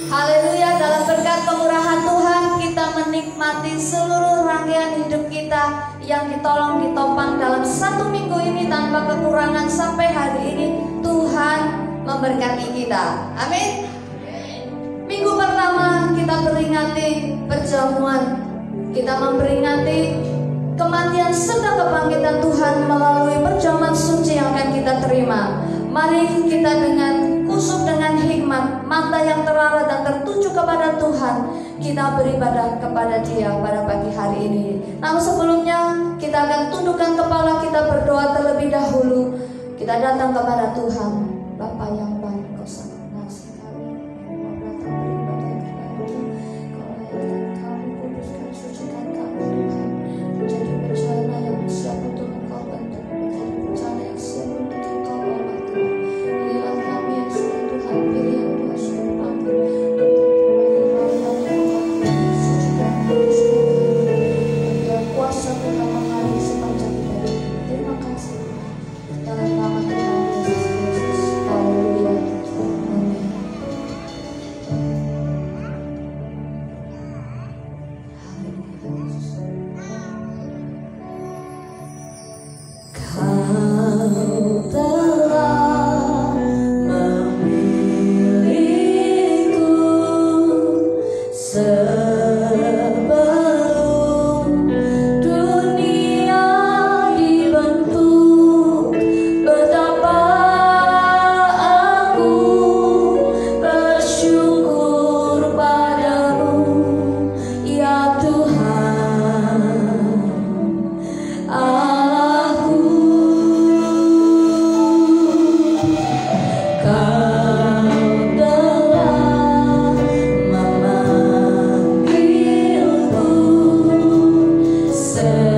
Haleluya, dalam berkat kemurahan Tuhan kita menikmati seluruh rangkaian hidup kita yang ditolong ditopang dalam 1 minggu ini tanpa kekurangan sampai hari ini. Tuhan memberkati kita. Amin. Minggu pertama kita peringati perjamuan. Kita memperingati kematian serta kebangkitan Tuhan melalui perjamuan suci yang akan kita terima. Mari kita dengan kusuk, dengan hikmat, mata yang terarah dan tertuju kepada Tuhan, kita beribadah kepada Dia pada pagi hari ini. Namun sebelumnya kita akan tundukkan kepala, kita berdoa terlebih dahulu. Kita datang kepada Tuhan. Bapa yang baik, Kau sangat mengasihi kami. Kau datang beribadah kepada Tuhan. Kau lahirkan kami, kuduskan, sucikan kami Tuhan, menjadi bencana yang siap untuk Engkau bentuk, menjadi bencana yang siap untuk Engkau olah Tuhan. Inilah kami yang sudah Tuhan pilih, yang Tuhan sudah panggil untuk melayani yang sucikan, kuduskan kami. Biar kuasa Tuhan mengalir sepanjang hari. Terima kasih dalam nama Tuhan Yesus Kristus. Haleluya. Amin. Kau telah memilihku sebelum dunia dibentuk. Betapa aku bersyukur padamu, ya Tuhan Allahku. Kau telah memanggilku sebagai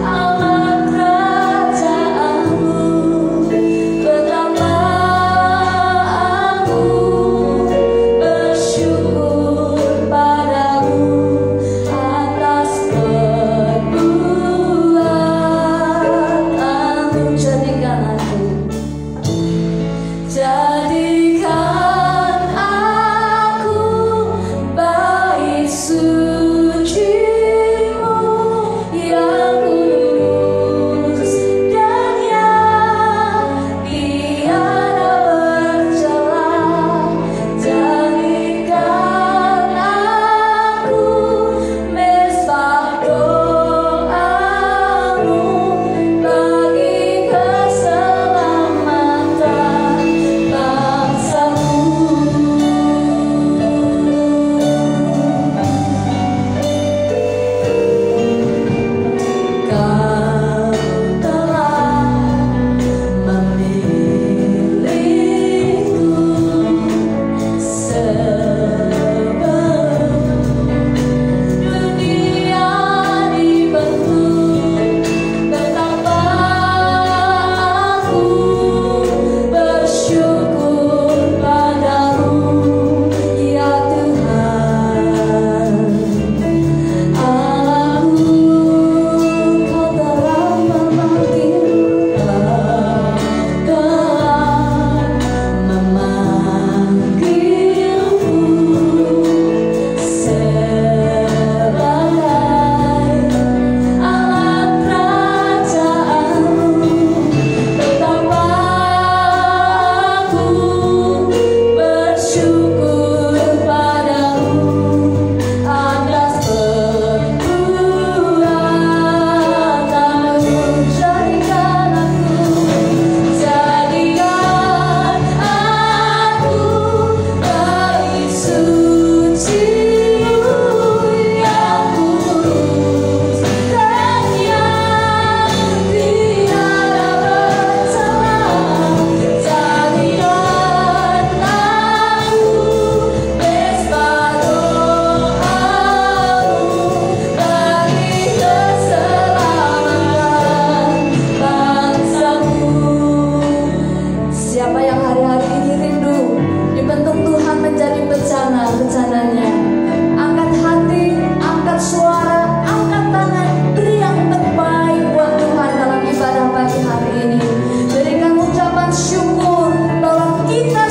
alat kerajaanmu. Betapa aku bersyukur padamu atas perbuatanmu. Jadikan aku bait suci-Mu yang kudus dan yang tiada bercela. Jadikan aku mezbah doa-Mu bagi keselamatan bangsaku. Kau telah memilihku sebelum dunia dibentuk. Betapa aku bersyukur padamu, ya Tuhan Allahku. Kau telah memanggilku, sebagai alat kerajaanmu. Betapa aku bersyukur padamu atas perbuatanmu. Jadikan aku bait suci-Mu yang kudus dan yang tiada bercela. Jadikan aku mezbah doa-Mu bagi keselamatan bangsaku. Siapa yang hari-hari ini rindu dibentuk Tuhan menjadi bencana-bencananya? Angkat hati, angkat suara, angkat tangan, beri yang terbaik buat Tuhan dalam ibadah pagi hari ini. Berikan ucapan syukur bahwa kita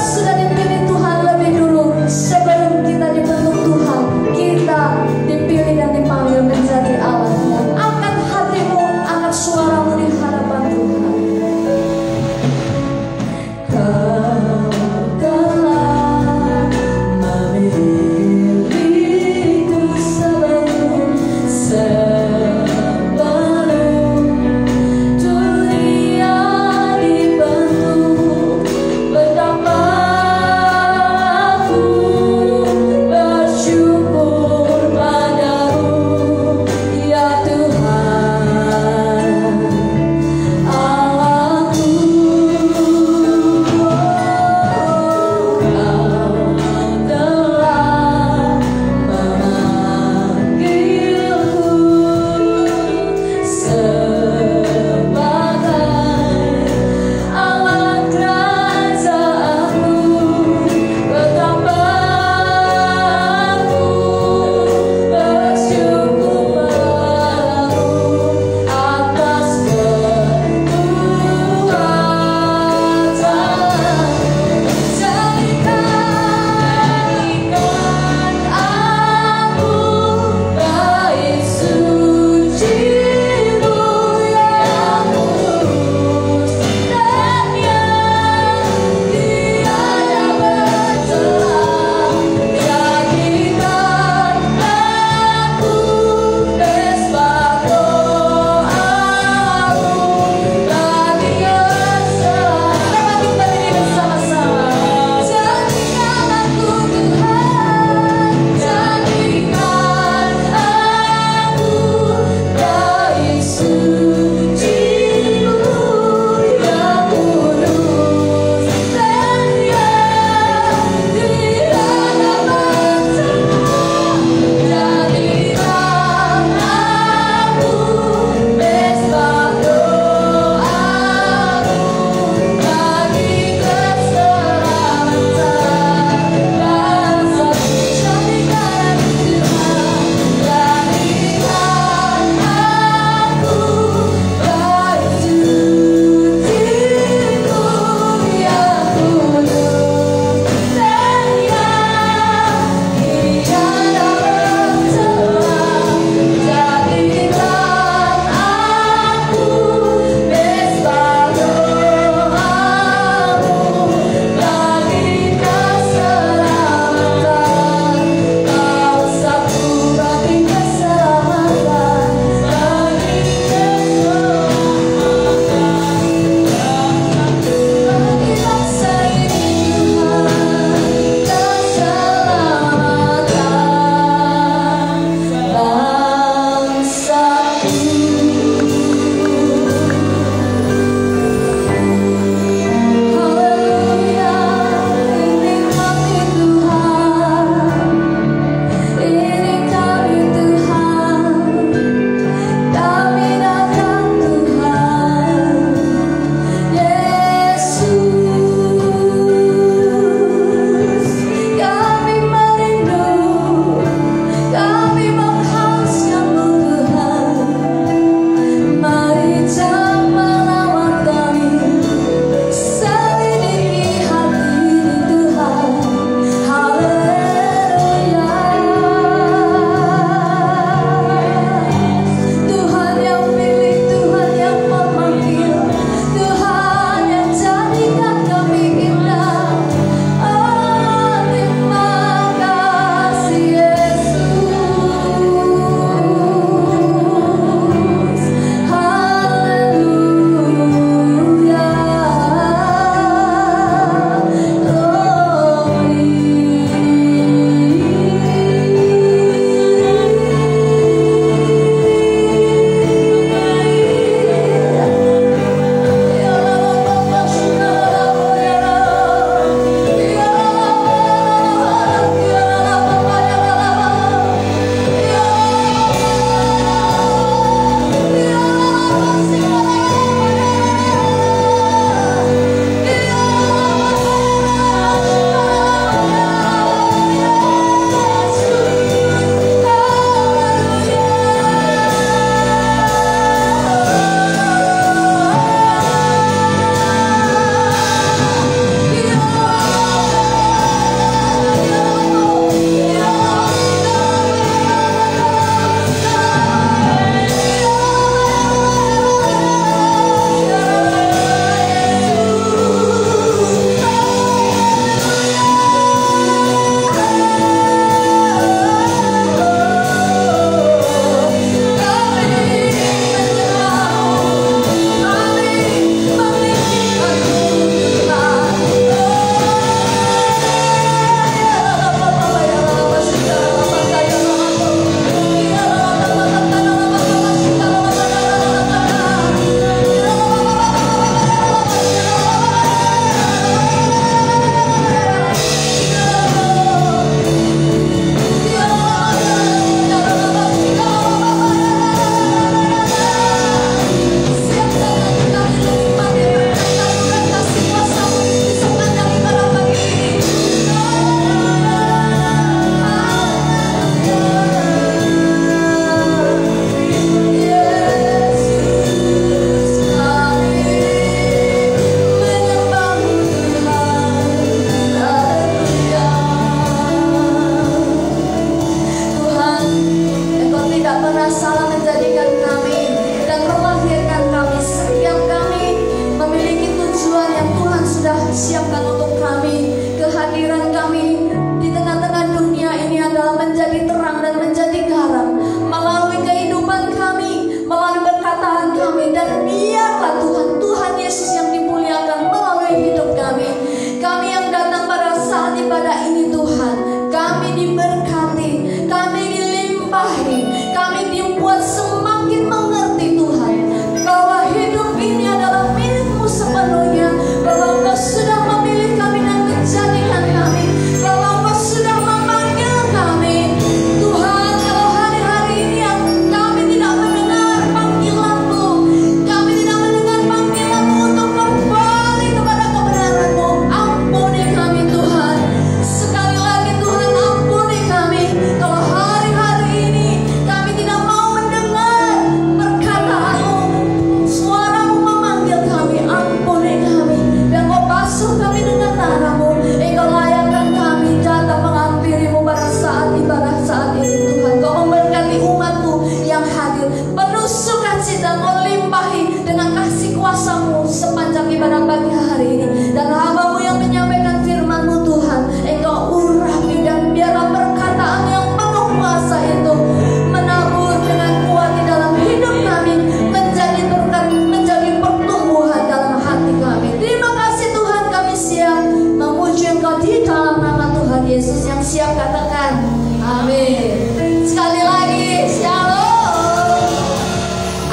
Yesus. Yang siap katakan amin. Sekali lagi, shalom.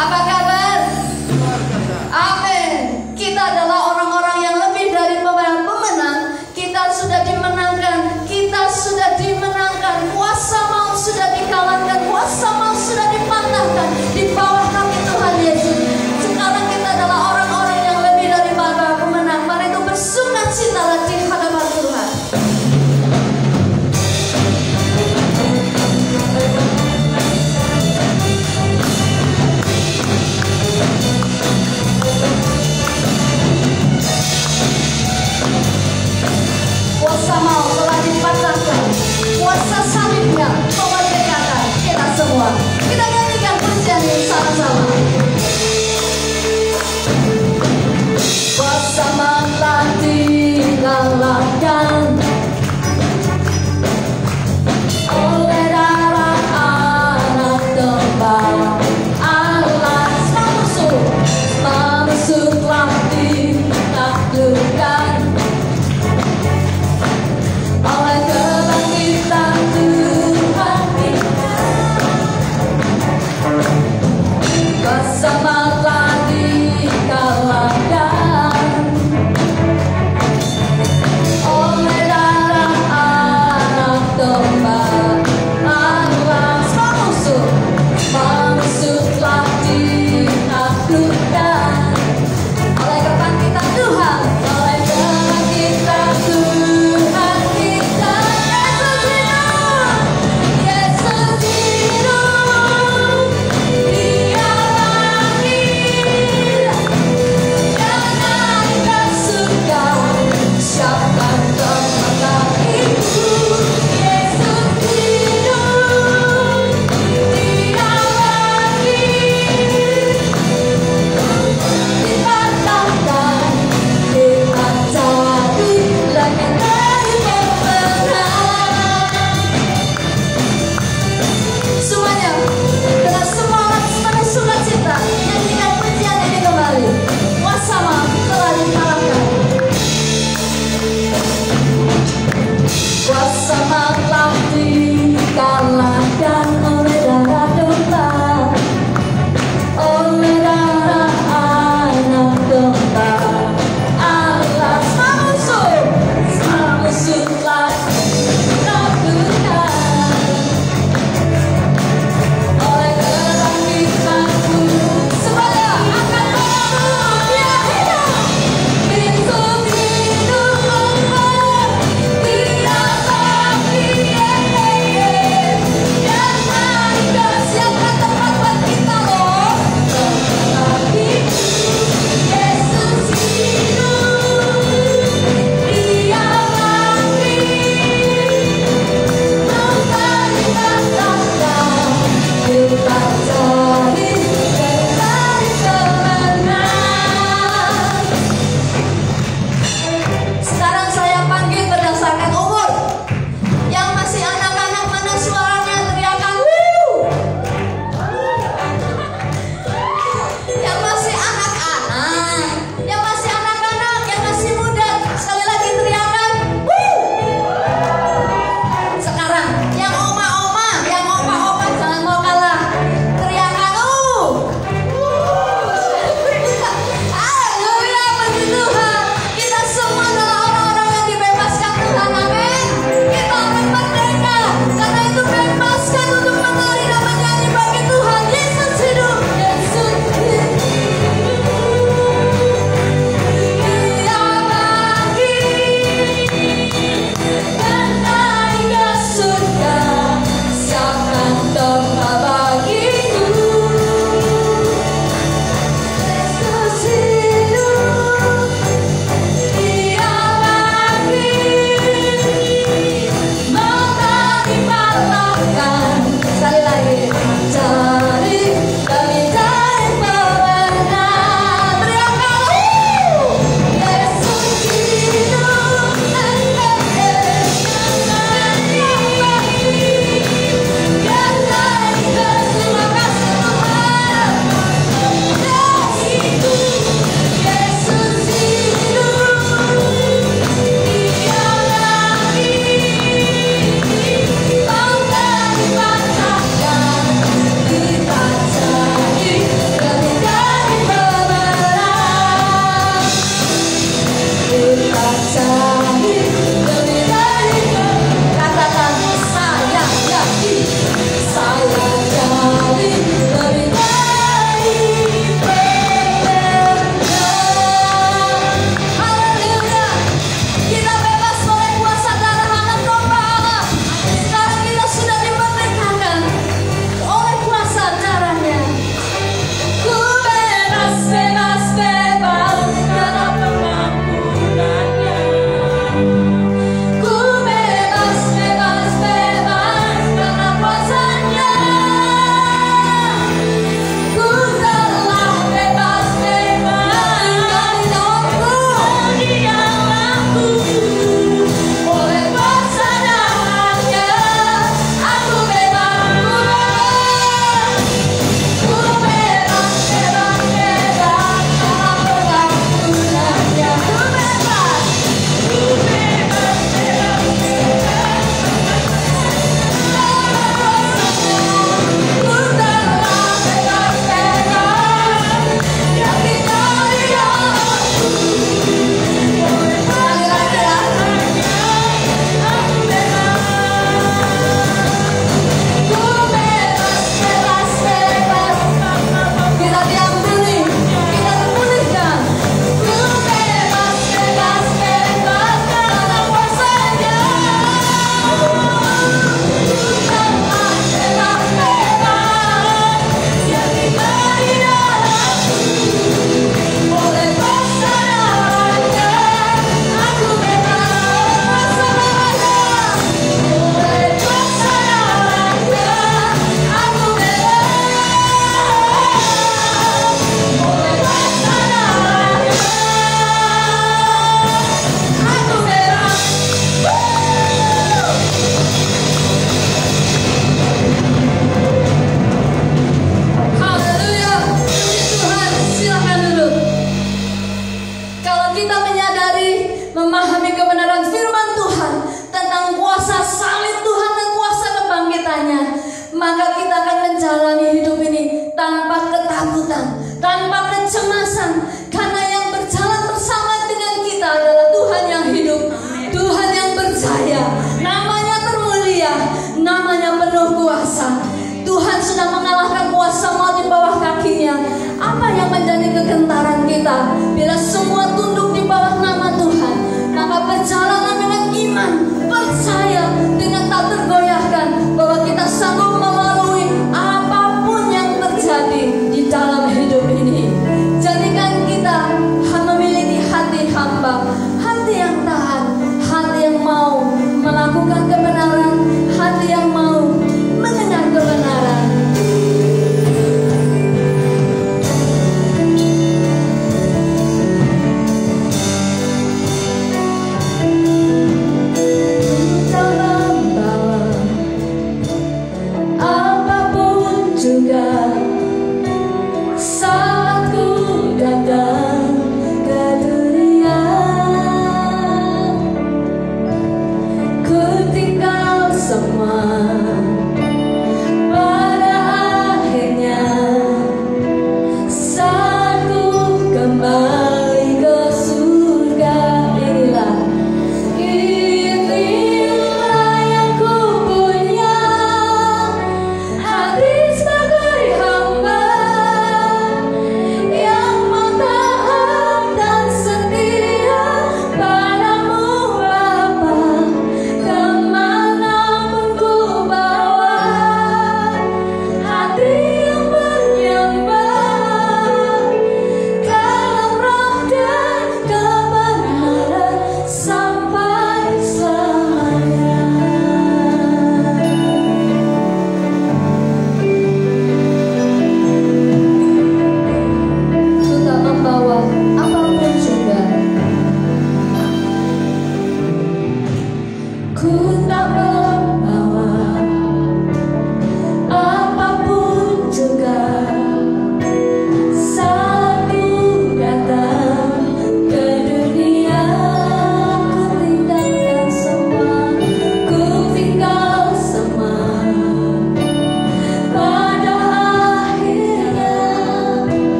Apa kabar? Amin. Kita adalah orang-orang yang lebih dari pemenang. Kita sudah dimenangkan. Kita sudah dimenangkan. Kuasa maut sudah dikalahkan. Kuasa maut sudah dipatahkan di bawah kaki Tuhan Yesus. Sekarang kita adalah orang-orang yang lebih daripada pemenang. Mari itu bersukacitalah di hadapan Tuhan. Kuasa maut telah dipatahkan. Kuasa salibnya memerdekakan kita semua. Kita nyanyikan pujian ini sama-sama. Kuasa maut telah dikalahkan oleh darah anak domba Allah. Semua musuh telah ditaklukkan oleh kebangkitan Tuhan kita.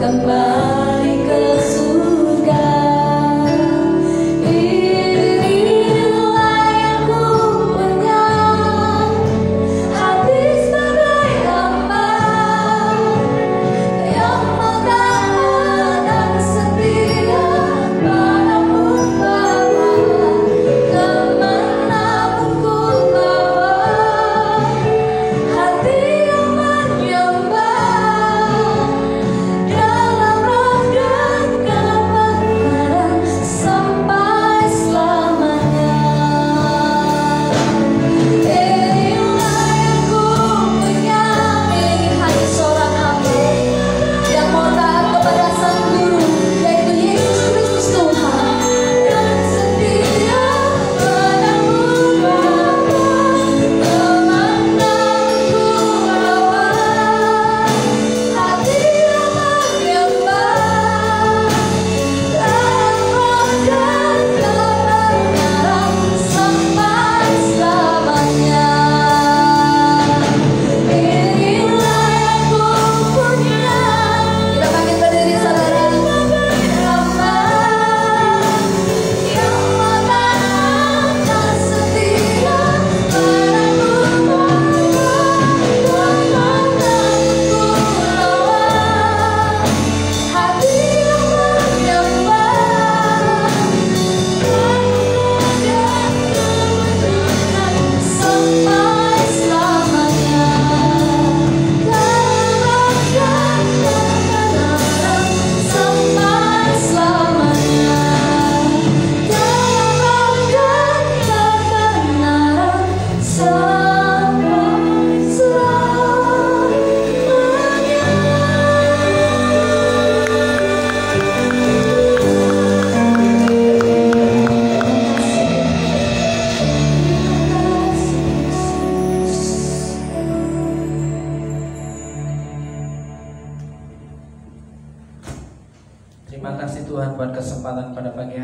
Kembali ke surga.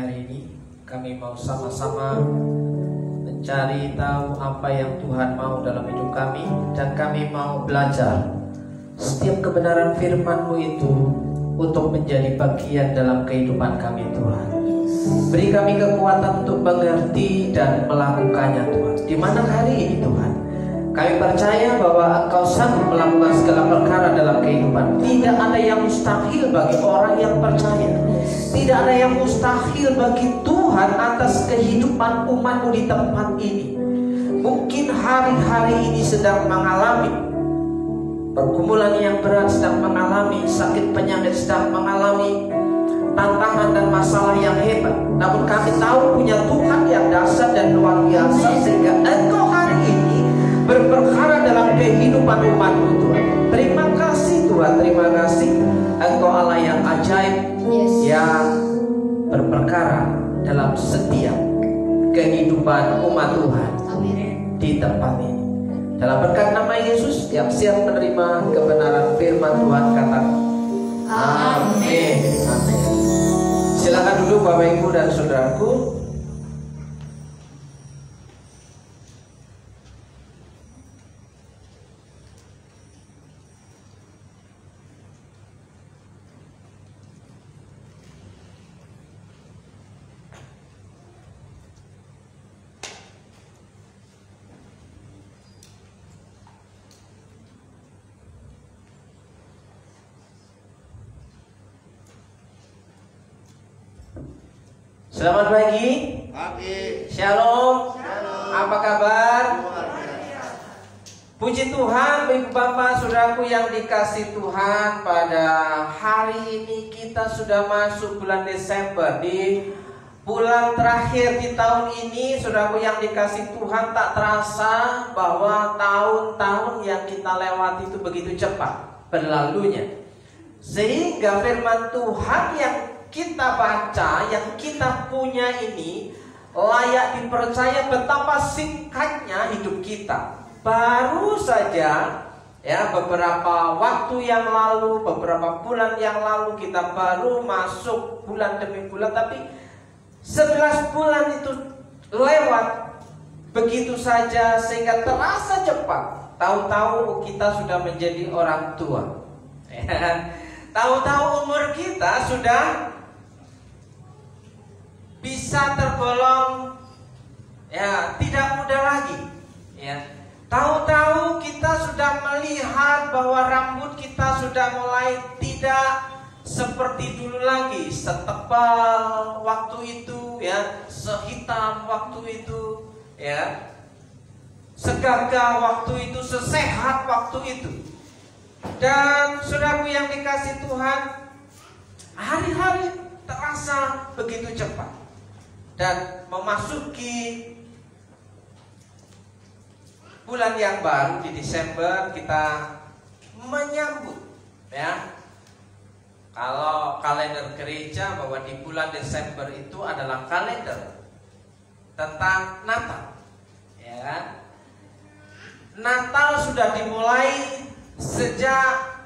hari ini kami mau sama-sama mencari tahu apa yang Tuhan mau dalam hidup kami, dan kami mau belajar setiap kebenaran firman-Mu itu untuk menjadi bagian dalam kehidupan kami, Tuhan. Beri kami kekuatan untuk mengerti dan melakukannya, Tuhan. Di mana hari ini, Tuhan, kami percaya bahwa Engkau sanggup melakukan segala perkara dalam kehidupan. Tidak ada yang mustahil bagi orang yang percaya. Tidak ada yang mustahil bagi Tuhan atas kehidupan umat-Mu di tempat ini. Mungkin hari-hari ini sedang mengalami pergumulan yang berat, sedang mengalami sakit penyakit, sedang mengalami tantangan dan masalah yang hebat. Namun kami tahu punya Tuhan yang dahsyat dan luar biasa, sehingga Engkau hari ini berperkara dalam kehidupan umat-Mu, Tuhan. Terima kasih, Tuhan. Terima kasih. Engkau Allah yang ajaib, yang berperkara dalam setiap kehidupan umat Tuhan di tempat ini. Dalam berkat nama Yesus yang siap menerima kebenaran firman Tuhan, kata amin. Amin. Silakan duduk Bapak Ibu dan Saudaraku. Selamat pagi. Shalom. Apa kabar? Puji Tuhan, Ibu Bapak, Saudaraku yang dikasih Tuhan, pada hari ini kita sudah masuk bulan Desember. Di bulan terakhir di tahun ini, Saudaraku yang dikasih Tuhan, tak terasa bahwa tahun-tahun yang kita lewati itu begitu cepat berlalunya. Sehingga firman Tuhan yang kita baca, yang kita punya ini layak dipercaya betapa singkatnya hidup kita. Baru saja ya beberapa waktu yang lalu, beberapa bulan yang lalu kita baru masuk bulan demi bulan, tapi 11 bulan itu lewat begitu saja sehingga terasa cepat. Tahu-tahu kita sudah menjadi orang tua. Tahu-tahu umur kita sudah bisa tergolong ya tidak muda lagi. Ya, tahu-tahu kita sudah melihat bahwa rambut kita sudah mulai tidak seperti dulu lagi, setebal waktu itu, ya, sehitam waktu itu, ya, segagah waktu itu, sesehat waktu itu. Dan saudaraku yang dikasih Tuhan, hari-hari terasa begitu cepat. Dan memasuki bulan yang baru di Desember, kita menyambut, ya, kalau kalender gereja bahwa di bulan Desember itu adalah kalender tentang Natal, ya. Natal sudah dimulai sejak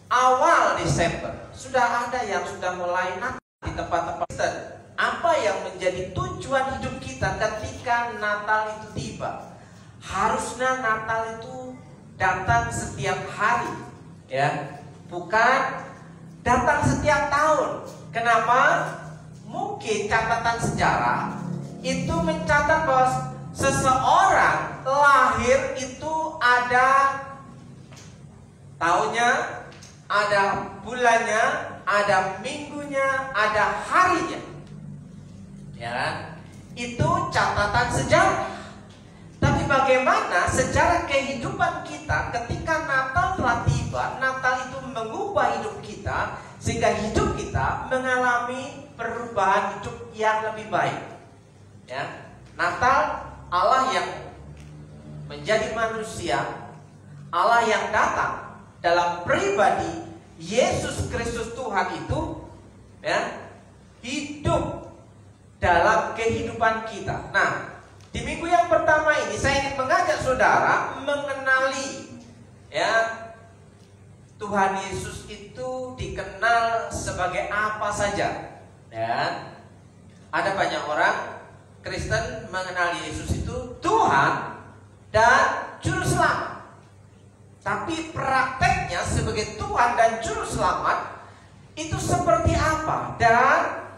awal Desember. Sudah ada yang sudah mulai Natal di tempat-tempat Kristen. Apa yang menjadi tujuan hidup kita ketika Natal itu tiba? Harusnya Natal itu datang setiap hari, ya, bukan datang setiap tahun. Kenapa? Mungkin catatan sejarah itu mencatat bahwa seseorang lahir itu ada tahunnya, ada bulannya, ada minggunya, ada harinya. Ya, itu catatan sejarah. Tapi bagaimana secara kehidupan kita ketika Natal telah tiba? Natal itu mengubah hidup kita sehingga hidup kita mengalami perubahan hidup yang lebih baik. Ya, Natal, Allah yang menjadi manusia, Allah yang datang dalam pribadi Yesus Kristus Tuhan itu, ya, hidup dalam kehidupan kita. Nah, di minggu yang pertama ini saya ingin mengajak saudara mengenali, ya, Tuhan Yesus itu dikenal sebagai apa saja, ya. Ada banyak orang Kristen mengenal Yesus itu Tuhan dan Juru Selamat. Tapi prakteknya sebagai Tuhan dan Juru Selamat itu seperti apa? Dan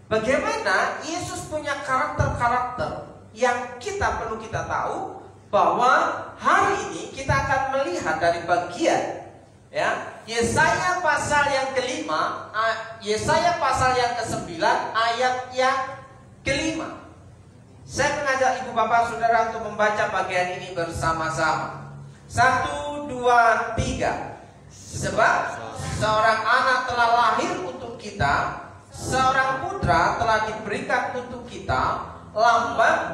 bagaimana Yesus punya karakter-karakter yang perlu kita tahu, bahwa hari ini kita akan melihat dari bagian Yesaya pasal yang ke-5, Yesaya pasal yang ke-9 ayat yang ke-5. Saya mengajak ibu bapak saudara untuk membaca bagian ini bersama-sama. 1, 2, 3. Sebab seorang anak telah lahir untuk kita, seorang putra telah diberikan untuk kita, lambang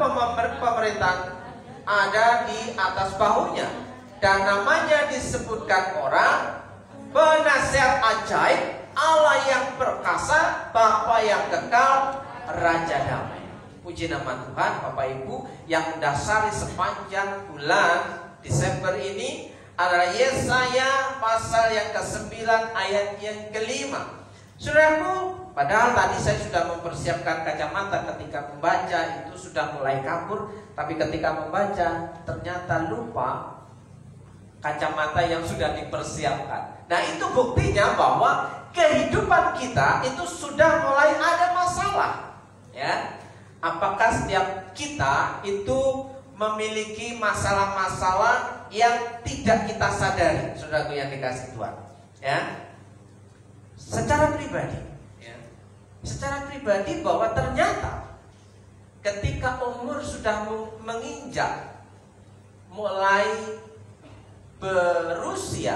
pemerintahan ada di atas bahunya, dan namanya disebutkan orang Penasihat Ajaib, Allah yang perkasa, Bapa yang kekal, Raja Damai. Puji nama Tuhan. Bapak Ibu, yang mendasari sepanjang bulan Desember ini adalah Yesaya pasal yang ke-9 ayat yang ke-5. Saudaraku, padahal tadi saya sudah mempersiapkan kacamata ketika membaca, itu sudah mulai kabur. Tapi ketika membaca ternyata lupa kacamata yang sudah dipersiapkan. Nah, itu buktinya bahwa kehidupan kita itu sudah mulai ada masalah. Apakah setiap kita itu memiliki masalah-masalah yang tidak kita sadari, saudaraku yang dikasih Tuhan? Secara pribadi bahwa ternyata ketika umur sudah menginjak, mulai berusia,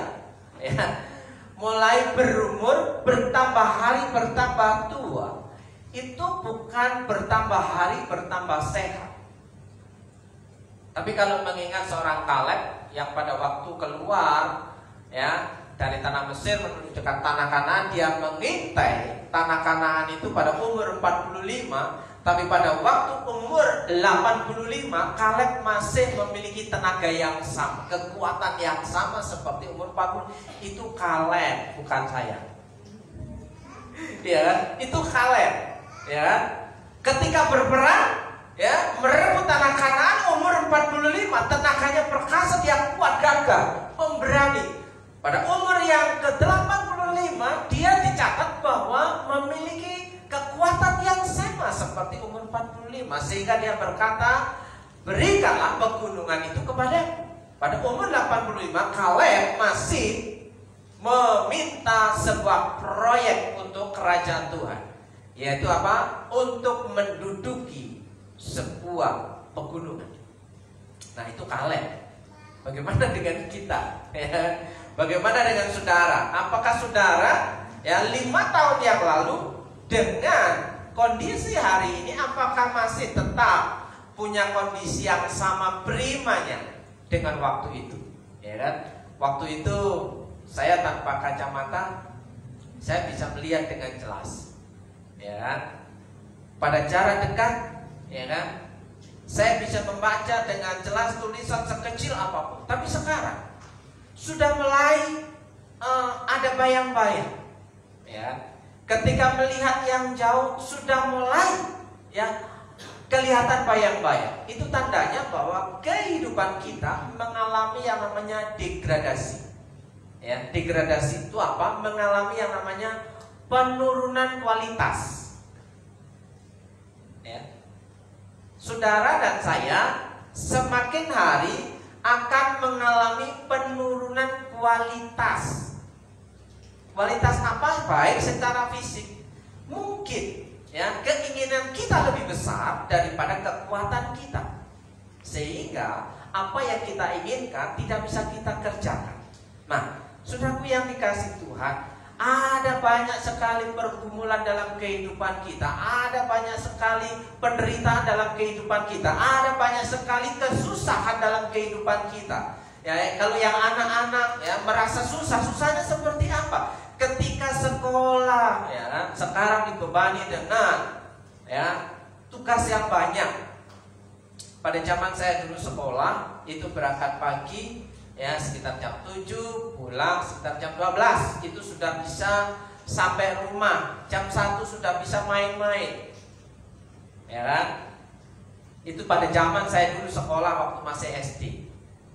mulai berumur, bertambah hari, bertambah tua, itu bukan bertambah hari, bertambah sehat. Tapi kalau mengingat seorang Kaleb yang pada waktu keluar dari tanah Mesir menuju dekat tanah Kanaan, dia mengintai tanah Kanaan itu pada umur 45. Tapi pada waktu umur 85, Kaleb masih memiliki tenaga yang sama, kekuatan yang sama seperti umur 40. Itu Kaleb, bukan saya. Itu Kaleb. Ketika berperang, merebut tanah Kanaan umur 45, tenaganya perkasa, dia kuat, gagah, pemberani. Pada umur yang ke-85, dia dicatat bahwa memiliki kekuatan yang sama seperti umur 45, sehingga dia berkata, berikanlah pegunungan itu kepadaku. Pada umur 85, Kaleb masih meminta sebuah proyek untuk kerajaan Tuhan, yaitu apa? Untuk menduduki sebuah pegunungan. Nah, itu Kaleb. Bagaimana dengan kita? Bagaimana dengan saudara? Apakah saudara 5 tahun yang lalu dengan kondisi hari ini, apakah masih tetap punya kondisi yang sama primanya dengan waktu itu? Waktu itu saya tanpa kacamata, saya bisa melihat dengan jelas. Pada jarak dekat, saya bisa membaca dengan jelas tulisan sekecil apapun. Tapi sekarang sudah mulai ada bayang-bayang. Ketika melihat yang jauh sudah mulai kelihatan bayang-bayang. Itu tandanya bahwa kehidupan kita mengalami yang namanya degradasi. Degradasi itu apa? Mengalami yang namanya penurunan kualitas. Saudara dan saya semakin hari akan mengalami penurunan kualitas. Kualitas apa? Baik secara fisik. Mungkin keinginan kita lebih besar daripada kekuatan kita, sehingga apa yang kita inginkan tidak bisa kita kerjakan. Nah, saudaraku yang dikasih Tuhan, ada banyak sekali pergumulan dalam kehidupan kita, ada banyak sekali penderitaan dalam kehidupan kita, ada banyak sekali kesusahan dalam kehidupan kita. Kalau yang anak-anak merasa susahnya seperti apa? Ketika sekolah, sekarang dibebani dengan tugas yang banyak. Pada zaman saya dulu sekolah itu berangkat pagi sekitar jam 7, pulang sekitar jam 12. Itu sudah bisa sampai rumah. Jam 1 sudah bisa main-main. ya kan? Itu pada zaman saya dulu sekolah waktu masih SD,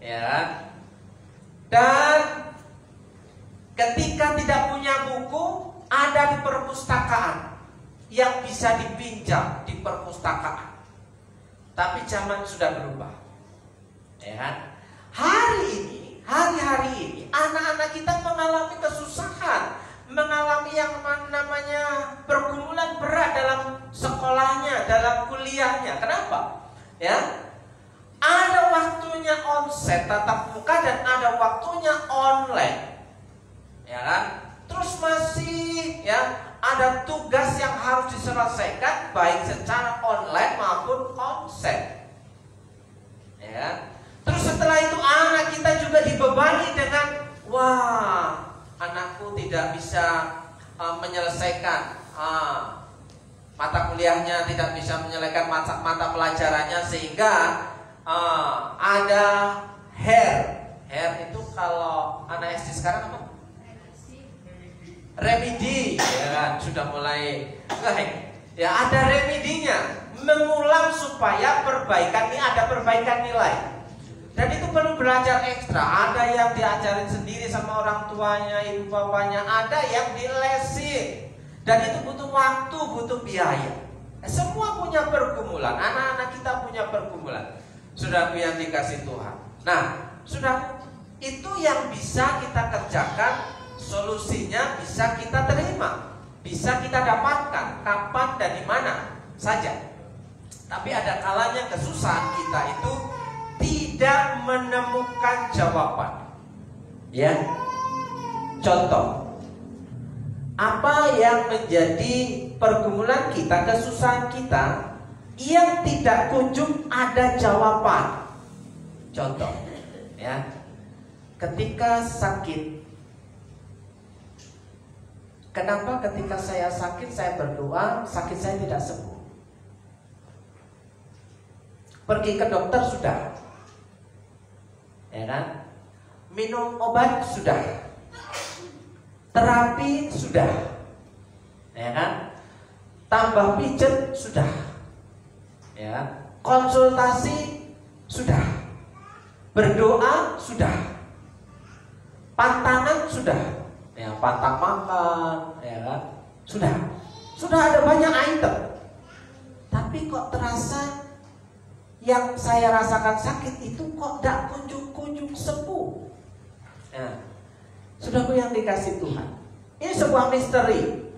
ya kan? Dan ketika tidak punya buku, ada di perpustakaan yang bisa dipinjam di perpustakaan. Tapi zaman sudah berubah, ya kan? Hari-hari ini anak-anak kita mengalami kesusahan, mengalami yang namanya pergumulan berat dalam sekolahnya, dalam kuliahnya. Kenapa? Ya, ada waktunya onsite tatap muka dan ada waktunya online, ya kan? Terus masih ya ada tugas yang harus diselesaikan baik secara online maupun onsite, ya kan? Terus setelah itu anak kita juga dibebani dengan, wah, anakku tidak bisa menyelesaikan mata kuliahnya, tidak bisa menyelesaikan mata pelajarannya, sehingga ada hair itu kalau anak SD sekarang apa? Remedi, ya kan? Sudah mulai ya ada remedinya, mengulang supaya perbaikan ini ada perbaikan nilai. Dan itu perlu belajar ekstra. Ada yang diajarin sendiri sama orang tuanya, ibu bapaknya, ada yang dilesin. Dan itu butuh waktu, butuh biaya. Semua punya pergumulan. Anak-anak kita punya pergumulan. Saudaraku yang dikasih Tuhan. Nah, saudara, itu yang bisa kita kerjakan, solusinya bisa kita terima, bisa kita dapatkan kapan dan di mana saja. Tapi ada kalanya kesusahan kita itu tidak menemukan jawaban. Ya. Contoh, apa yang menjadi pergumulan kita, kesusahan kita yang tidak kunjung ada jawaban. Contoh, ya. Ketika sakit, kenapa ketika saya sakit saya berdoa, sakit saya tidak sembuh? Pergi ke dokter sudah, ya kan? Minum obat sudah, terapi sudah, ya kan? Tambah pijet sudah, ya kan? Konsultasi sudah, berdoa sudah, pantangan sudah, ya, pantang makan, ya kan? Sudah ada banyak item. Tapi kok terasa yang saya rasakan sakit itu kok tidak kunjung-kunjung sembuh. Nah, saudaraku yang dikasih Tuhan, ini sebuah misteri.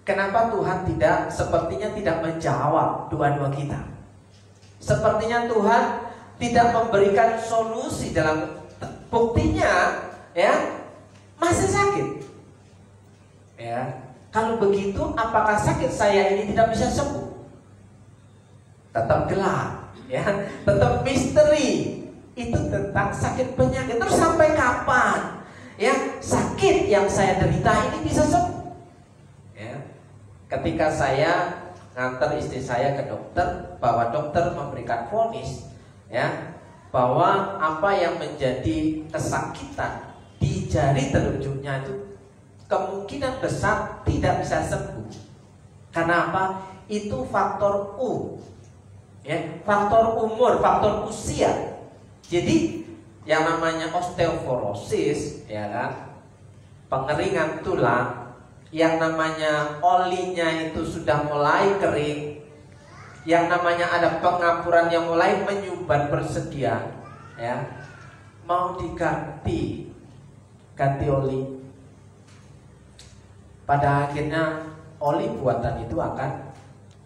Kenapa Tuhan sepertinya tidak menjawab doa-doa kita? Sepertinya Tuhan tidak memberikan solusi. Dalam buktinya, ya, masih sakit. Ya, kalau begitu, apakah sakit saya ini tidak bisa sembuh? Tetap gelap, ya, tetap misteri. Itu tentang sakit penyakit. Terus sampai kapan, ya, sakit yang saya derita ini bisa sembuh? Ya, ketika saya ngantar istri saya ke dokter, bahwa dokter memberikan vonis, ya, bahwa apa yang menjadi kesakitan di jari telunjuknya itu kemungkinan besar tidak bisa sembuh. Karena apa? Itu faktor U, ya, faktor umur, faktor usia. Jadi yang namanya osteoporosis, ya kan, pengeringan tulang, yang namanya olinya itu sudah mulai kering, yang namanya ada pengapuran yang mulai menyumbat bersedia, ya, mau diganti oli. Pada akhirnya oli buatan itu akan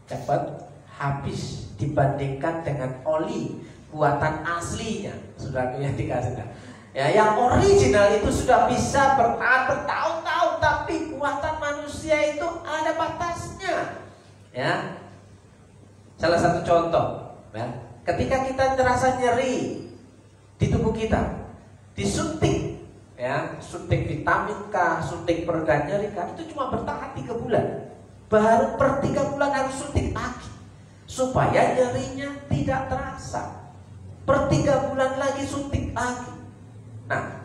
cepat habis dibandingkan dengan oli buatan aslinya. Sudah yang dikasih, ya, yang original itu sudah bisa bertahan bertahun-tahun, tapi buatan manusia itu ada batasnya. Ya, salah satu contoh, ya, ketika kita terasa nyeri di tubuh kita, disuntik, ya, suntik vitamin K, suntik pereda nyeri K, itu cuma bertahan 3 bulan. Baru per 3 bulan harus suntik lagi supaya nyerinya tidak terasa. Per 3 bulan lagi suntik lagi. Nah,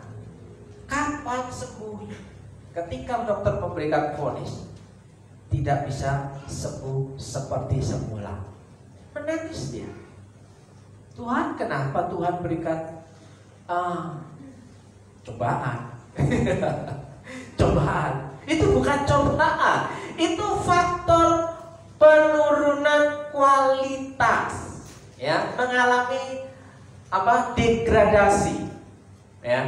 kapan sembuhnya? Ketika dokter memberikan vonis, tidak bisa sembuh seperti semula. menangis dia. Tuhan, kenapa Tuhan berikan cobaan? Cobaan itu bukan cobaan, itu faktor penurunan kualitas, ya, mengalami degradasi, ya.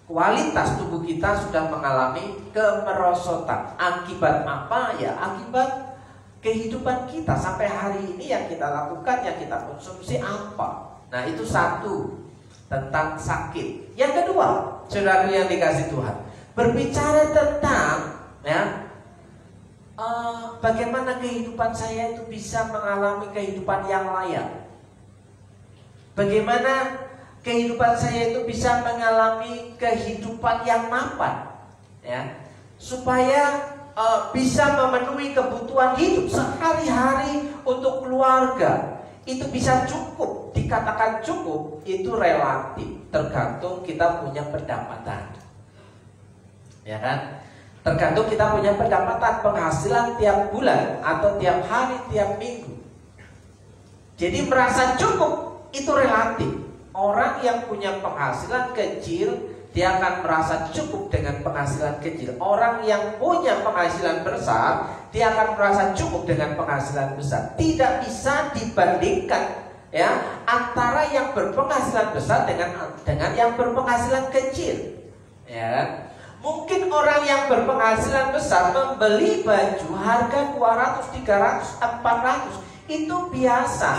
Kualitas tubuh kita sudah mengalami kemerosotan. Akibat apa? Ya, akibat kehidupan kita sampai hari ini yang kita lakukan, yang kita konsumsi apa. Nah, itu satu, tentang sakit. Yang kedua, saudara yang dikasih Tuhan, berbicara tentang, ya, bagaimana kehidupan saya itu bisa mengalami kehidupan yang layak. Bagaimana kehidupan saya itu bisa mengalami kehidupan yang mapan, ya, supaya bisa memenuhi kebutuhan hidup sehari-hari untuk keluarga. Itu bisa cukup, dikatakan cukup itu relatif, tergantung kita punya pendapatan, ya kan? Tergantung kita punya pendapatan, penghasilan tiap bulan atau tiap hari, tiap minggu. Jadi merasa cukup itu relatif. Orang yang punya penghasilan kecil, dia akan merasa cukup dengan penghasilan kecil. Orang yang punya penghasilan besar, dia akan merasa cukup dengan penghasilan besar. Tidak bisa dibandingkan, ya, antara yang berpenghasilan besar dengan yang berpenghasilan kecil, ya. Mungkin orang yang berpenghasilan besar membeli baju harga 200, 300, 400 itu biasa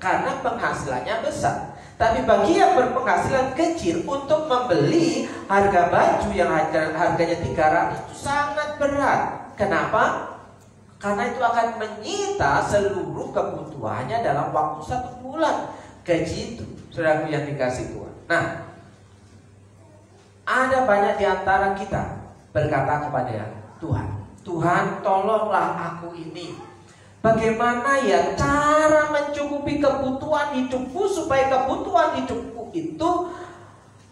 karena penghasilannya besar. Tapi bagi yang berpenghasilan kecil, untuk membeli harga baju yang harganya 300 itu sangat berat. Kenapa? Karena itu akan menyita seluruh kebutuhannya dalam waktu 1 bulan gaji itu, saudaraku yang dikasih Tuhan. Nah, ada banyak di antara kita berkata kepada Tuhan, Tuhan tolonglah aku ini. Bagaimana ya cara mencukupi kebutuhan hidupku supaya kebutuhan hidupku itu,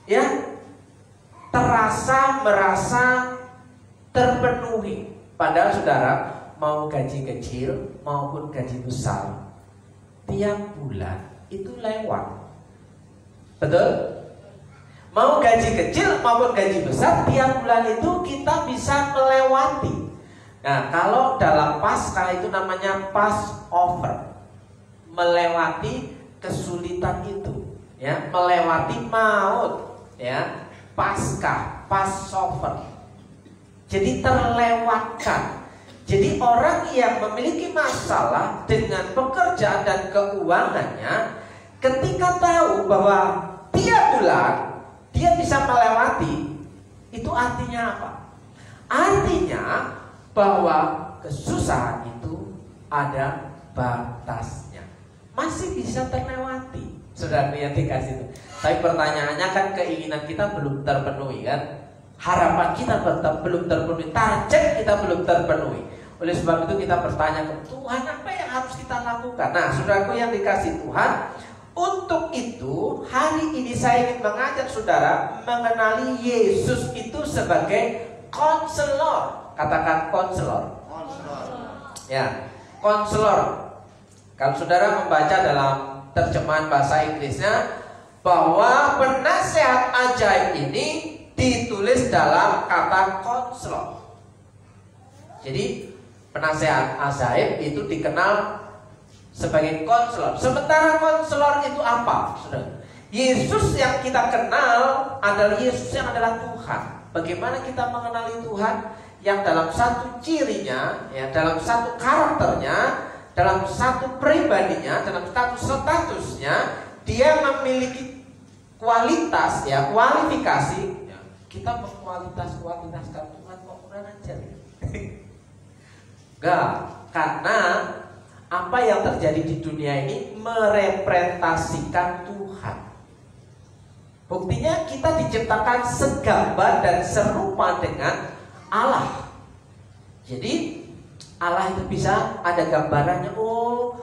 ya, merasa terpenuhi. Padahal saudara, mau gaji kecil maupun gaji besar, tiap bulan itu lewat. Betul? Mau gaji kecil maupun gaji besar, tiap bulan itu kita bisa melewati. Nah, kalau dalam Paskah itu namanya Passover, melewati kesulitan itu, ya, melewati maut, ya, Paskah, Passover. Jadi terlewatkan. Jadi orang yang memiliki masalah dengan pekerjaan dan keuangannya, ketika tahu bahwa tiap bulan dia bisa melewati, itu artinya apa? Artinya bahwa kesusahan itu ada batasnya, masih bisa terlewati, saudara yang dikasih itu. Tapi pertanyaannya kan keinginan kita belum terpenuhi, kan? Harapan kita belum terpenuhi, target kita belum terpenuhi. Oleh sebab itu kita bertanya ke Tuhan, apa yang harus kita lakukan? Nah, saudaraku yang dikasih Tuhan, untuk itu hari ini saya ingin mengajak saudara mengenali Yesus itu sebagai konselor. Katakan konselor. Ya, konselor. Kalau saudara membaca dalam terjemahan bahasa Inggrisnya, bahwa penasehat ajaib ini ditulis dalam kata konselor. Jadi penasehat ajaib itu dikenal sebagai konselor. Sementara konselor itu apa, saudara? Yesus yang kita kenal adalah Yesus yang adalah Tuhan. Bagaimana kita mengenali Tuhan? Yang dalam satu cirinya, ya, dalam satu karakternya, dalam satu pribadinya, dalam satu statusnya, dia memiliki kualitas, ya, kualifikasi. Ya, kita mengkualitaskan Tuhan kok kurang ajar, ya? Enggak, karena apa yang terjadi di dunia ini merepresentasikan Tuhan. Buktinya kita diciptakan segambar dan serupa dengan Allah. Jadi Allah itu bisa ada gambarannya. Oh,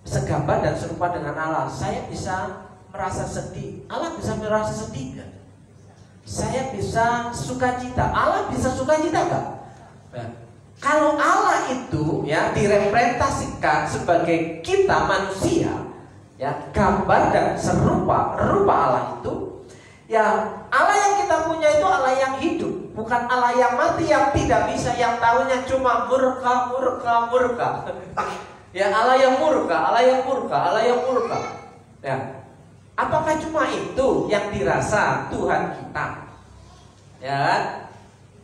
segambar dan serupa dengan Allah. Saya bisa merasa sedih, Allah bisa merasa sedih kan? Saya bisa sukacita, Allah bisa sukacita kan? Nah, Kalau Allah itu ya direpresentasikan sebagai kita manusia, ya, gambar dan serupa Allah itu, ya Allah yang kita punya itu Allah yang hidup, bukan Allah yang mati yang tidak bisa, yang tahunya cuma murka. Ya, Allah yang murka. Ya. Apakah cuma itu yang dirasa Tuhan kita? Ya,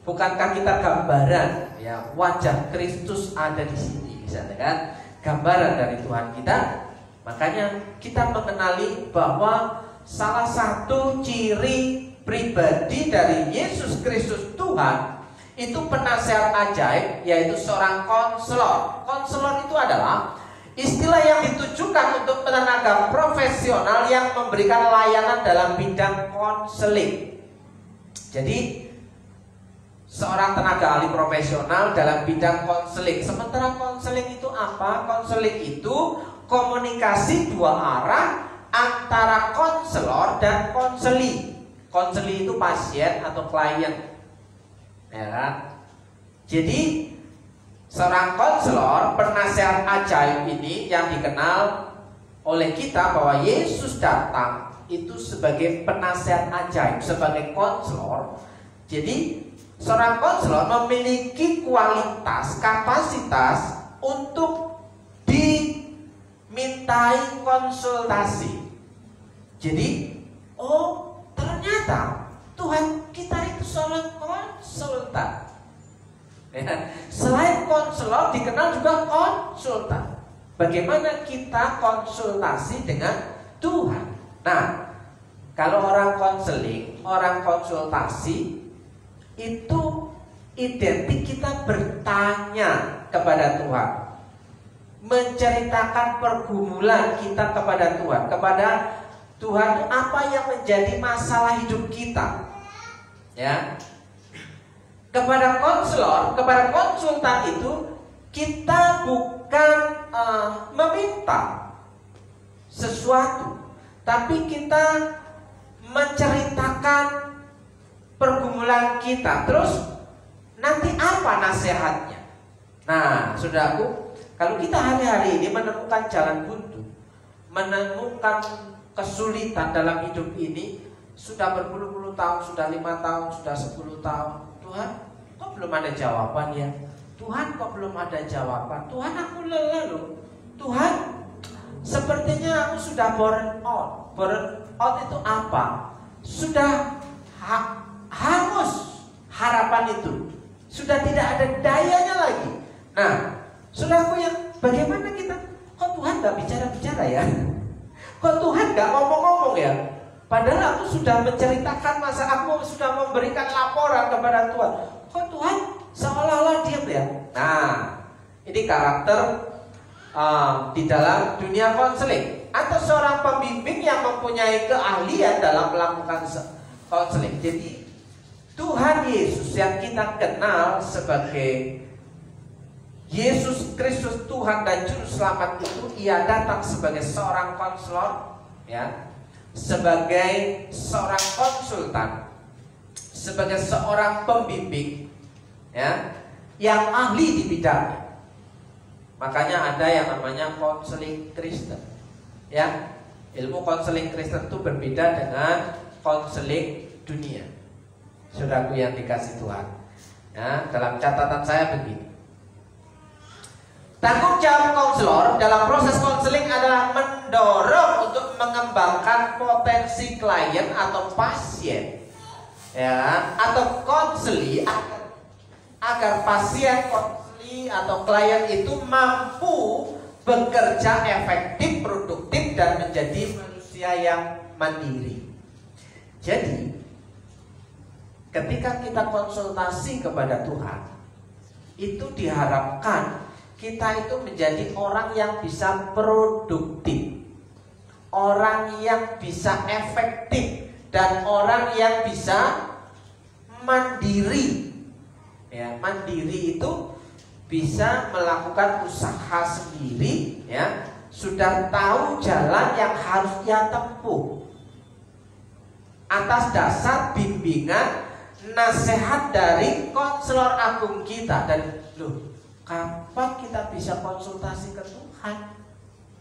bukankah kita gambaran, ya, wajah Kristus ada di sini, misalnya kan, gambaran dari Tuhan kita. Makanya kita mengenali bahwa salah satu ciri pribadi dari Yesus Kristus Tuhan itu penasehat ajaib, yaitu seorang konselor. Konselor itu adalah istilah yang ditujukan untuk tenaga profesional yang memberikan layanan dalam bidang konseling. Jadi seorang tenaga ahli profesional dalam bidang konseling. Sementara konseling itu apa? Konseling itu komunikasi dua arah antara konselor dan konseli. Konseli itu pasien atau klien, ya kan? Jadi seorang konselor, penasehat ajaib ini yang dikenal oleh kita bahwa Yesus datang itu sebagai penasehat ajaib, sebagai konselor. Jadi seorang konselor memiliki kualitas, kapasitas untuk dimintai konsultasi. Jadi, oh ternyata Tuhan kita itu seorang konsultan. Ya, selain konselor dikenal juga konsultan. Bagaimana kita konsultasi dengan Tuhan? Nah, kalau orang konseling, orang konsultasi itu identik kita bertanya kepada Tuhan, menceritakan pergumulan kita kepada Tuhan apa yang menjadi masalah hidup kita, ya. Kepada konselor, kepada konsultan itu kita bukan meminta sesuatu, tapi kita menceritakan pergumulan kita. Terus nanti apa nasihatnya? Nah, saudaraku, kalau kita hari-hari ini menemukan jalan buntu, menemukan kesulitan dalam hidup ini, sudah berpuluh-puluh tahun, sudah 5 tahun, sudah 10 tahun, Tuhan, kok belum ada jawaban ya? Tuhan, kok belum ada jawaban? Tuhan, aku lelah loh. Tuhan, sepertinya aku sudah burn out. Burn out itu apa? Sudah hangus harapan itu. Sudah tidak ada dayanya lagi. Nah, saudaraku, yang bagaimana kita? Kok Tuhan gak bicara-bicara ya? Kok Tuhan gak ngomong-ngomong ya? Padahal aku sudah menceritakan masa, aku sudah memberikan laporan kepada Tuhan. Kok Tuhan seolah-olah diam ya? Nah, ini karakter di dalam dunia konseling, atau seorang pembimbing yang mempunyai keahlian dalam melakukan konseling. Jadi Tuhan Yesus yang kita kenal sebagai Yesus Kristus Tuhan dan Juru Selamat itu, ia datang sebagai seorang konselor, ya, sebagai seorang konsultan, sebagai seorang pembimbing, ya, yang ahli di bidangnya. Makanya ada yang namanya konseling Kristen, ya. Ilmu konseling Kristen itu berbeda dengan konseling dunia. Saudaraku yang dikasih Tuhan, ya, dalam catatan saya begini. Tanggung jawab konselor dalam proses konseling adalah mendorong untuk mengembangkan potensi klien atau pasien, ya, atau konseli agar pasien, konseli atau klien itu mampu bekerja efektif, produktif, dan menjadi manusia yang mandiri. Jadi, ketika kita konsultasi kepada Tuhan, itu diharapkan kita itu menjadi orang yang bisa produktif, orang yang bisa efektif, dan orang yang bisa mandiri. Ya, mandiri itu bisa melakukan usaha sendiri, ya, sudah tahu jalan yang harus ia tempuh atas dasar bimbingan nasihat dari konselor agung kita. Dan Loh, kapan kita bisa konsultasi ke Tuhan?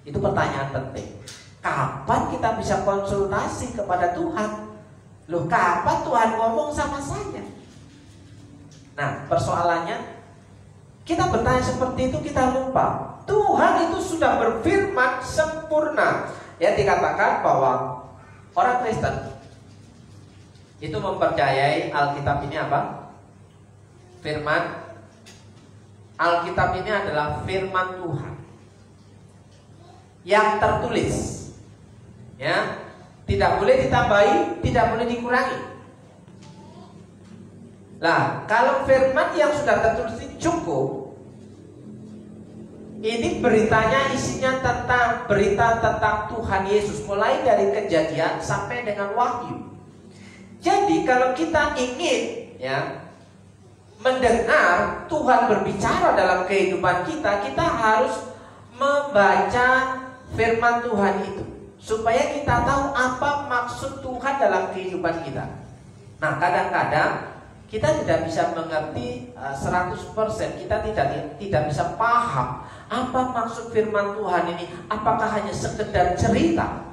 Itu pertanyaan penting. Kapan kita bisa konsultasi kepada Tuhan? Loh, kapan Tuhan ngomong sama saya? Nah, persoalannya, kita bertanya seperti itu, kita lupa Tuhan itu sudah berfirman sempurna. Ya, dikatakan bahwa orang Kristen itu mempercayai Alkitab ini apa? Firman. Alkitab ini adalah firman Tuhan yang tertulis, ya, tidak boleh ditambahi, tidak boleh dikurangi. Nah, kalau firman yang sudah tertulis ini cukup. Ini beritanya isinya tentang berita tentang Tuhan Yesus, mulai dari Kejadian sampai dengan Wahyu. Jadi kalau kita ingin, ya, mendengar Tuhan berbicara dalam kehidupan kita, kita harus membaca firman Tuhan itu, supaya kita tahu apa maksud Tuhan dalam kehidupan kita. Nah, kadang-kadang kita tidak bisa mengerti 100%, kita tidak bisa paham apa maksud firman Tuhan ini. Apakah hanya sekedar cerita?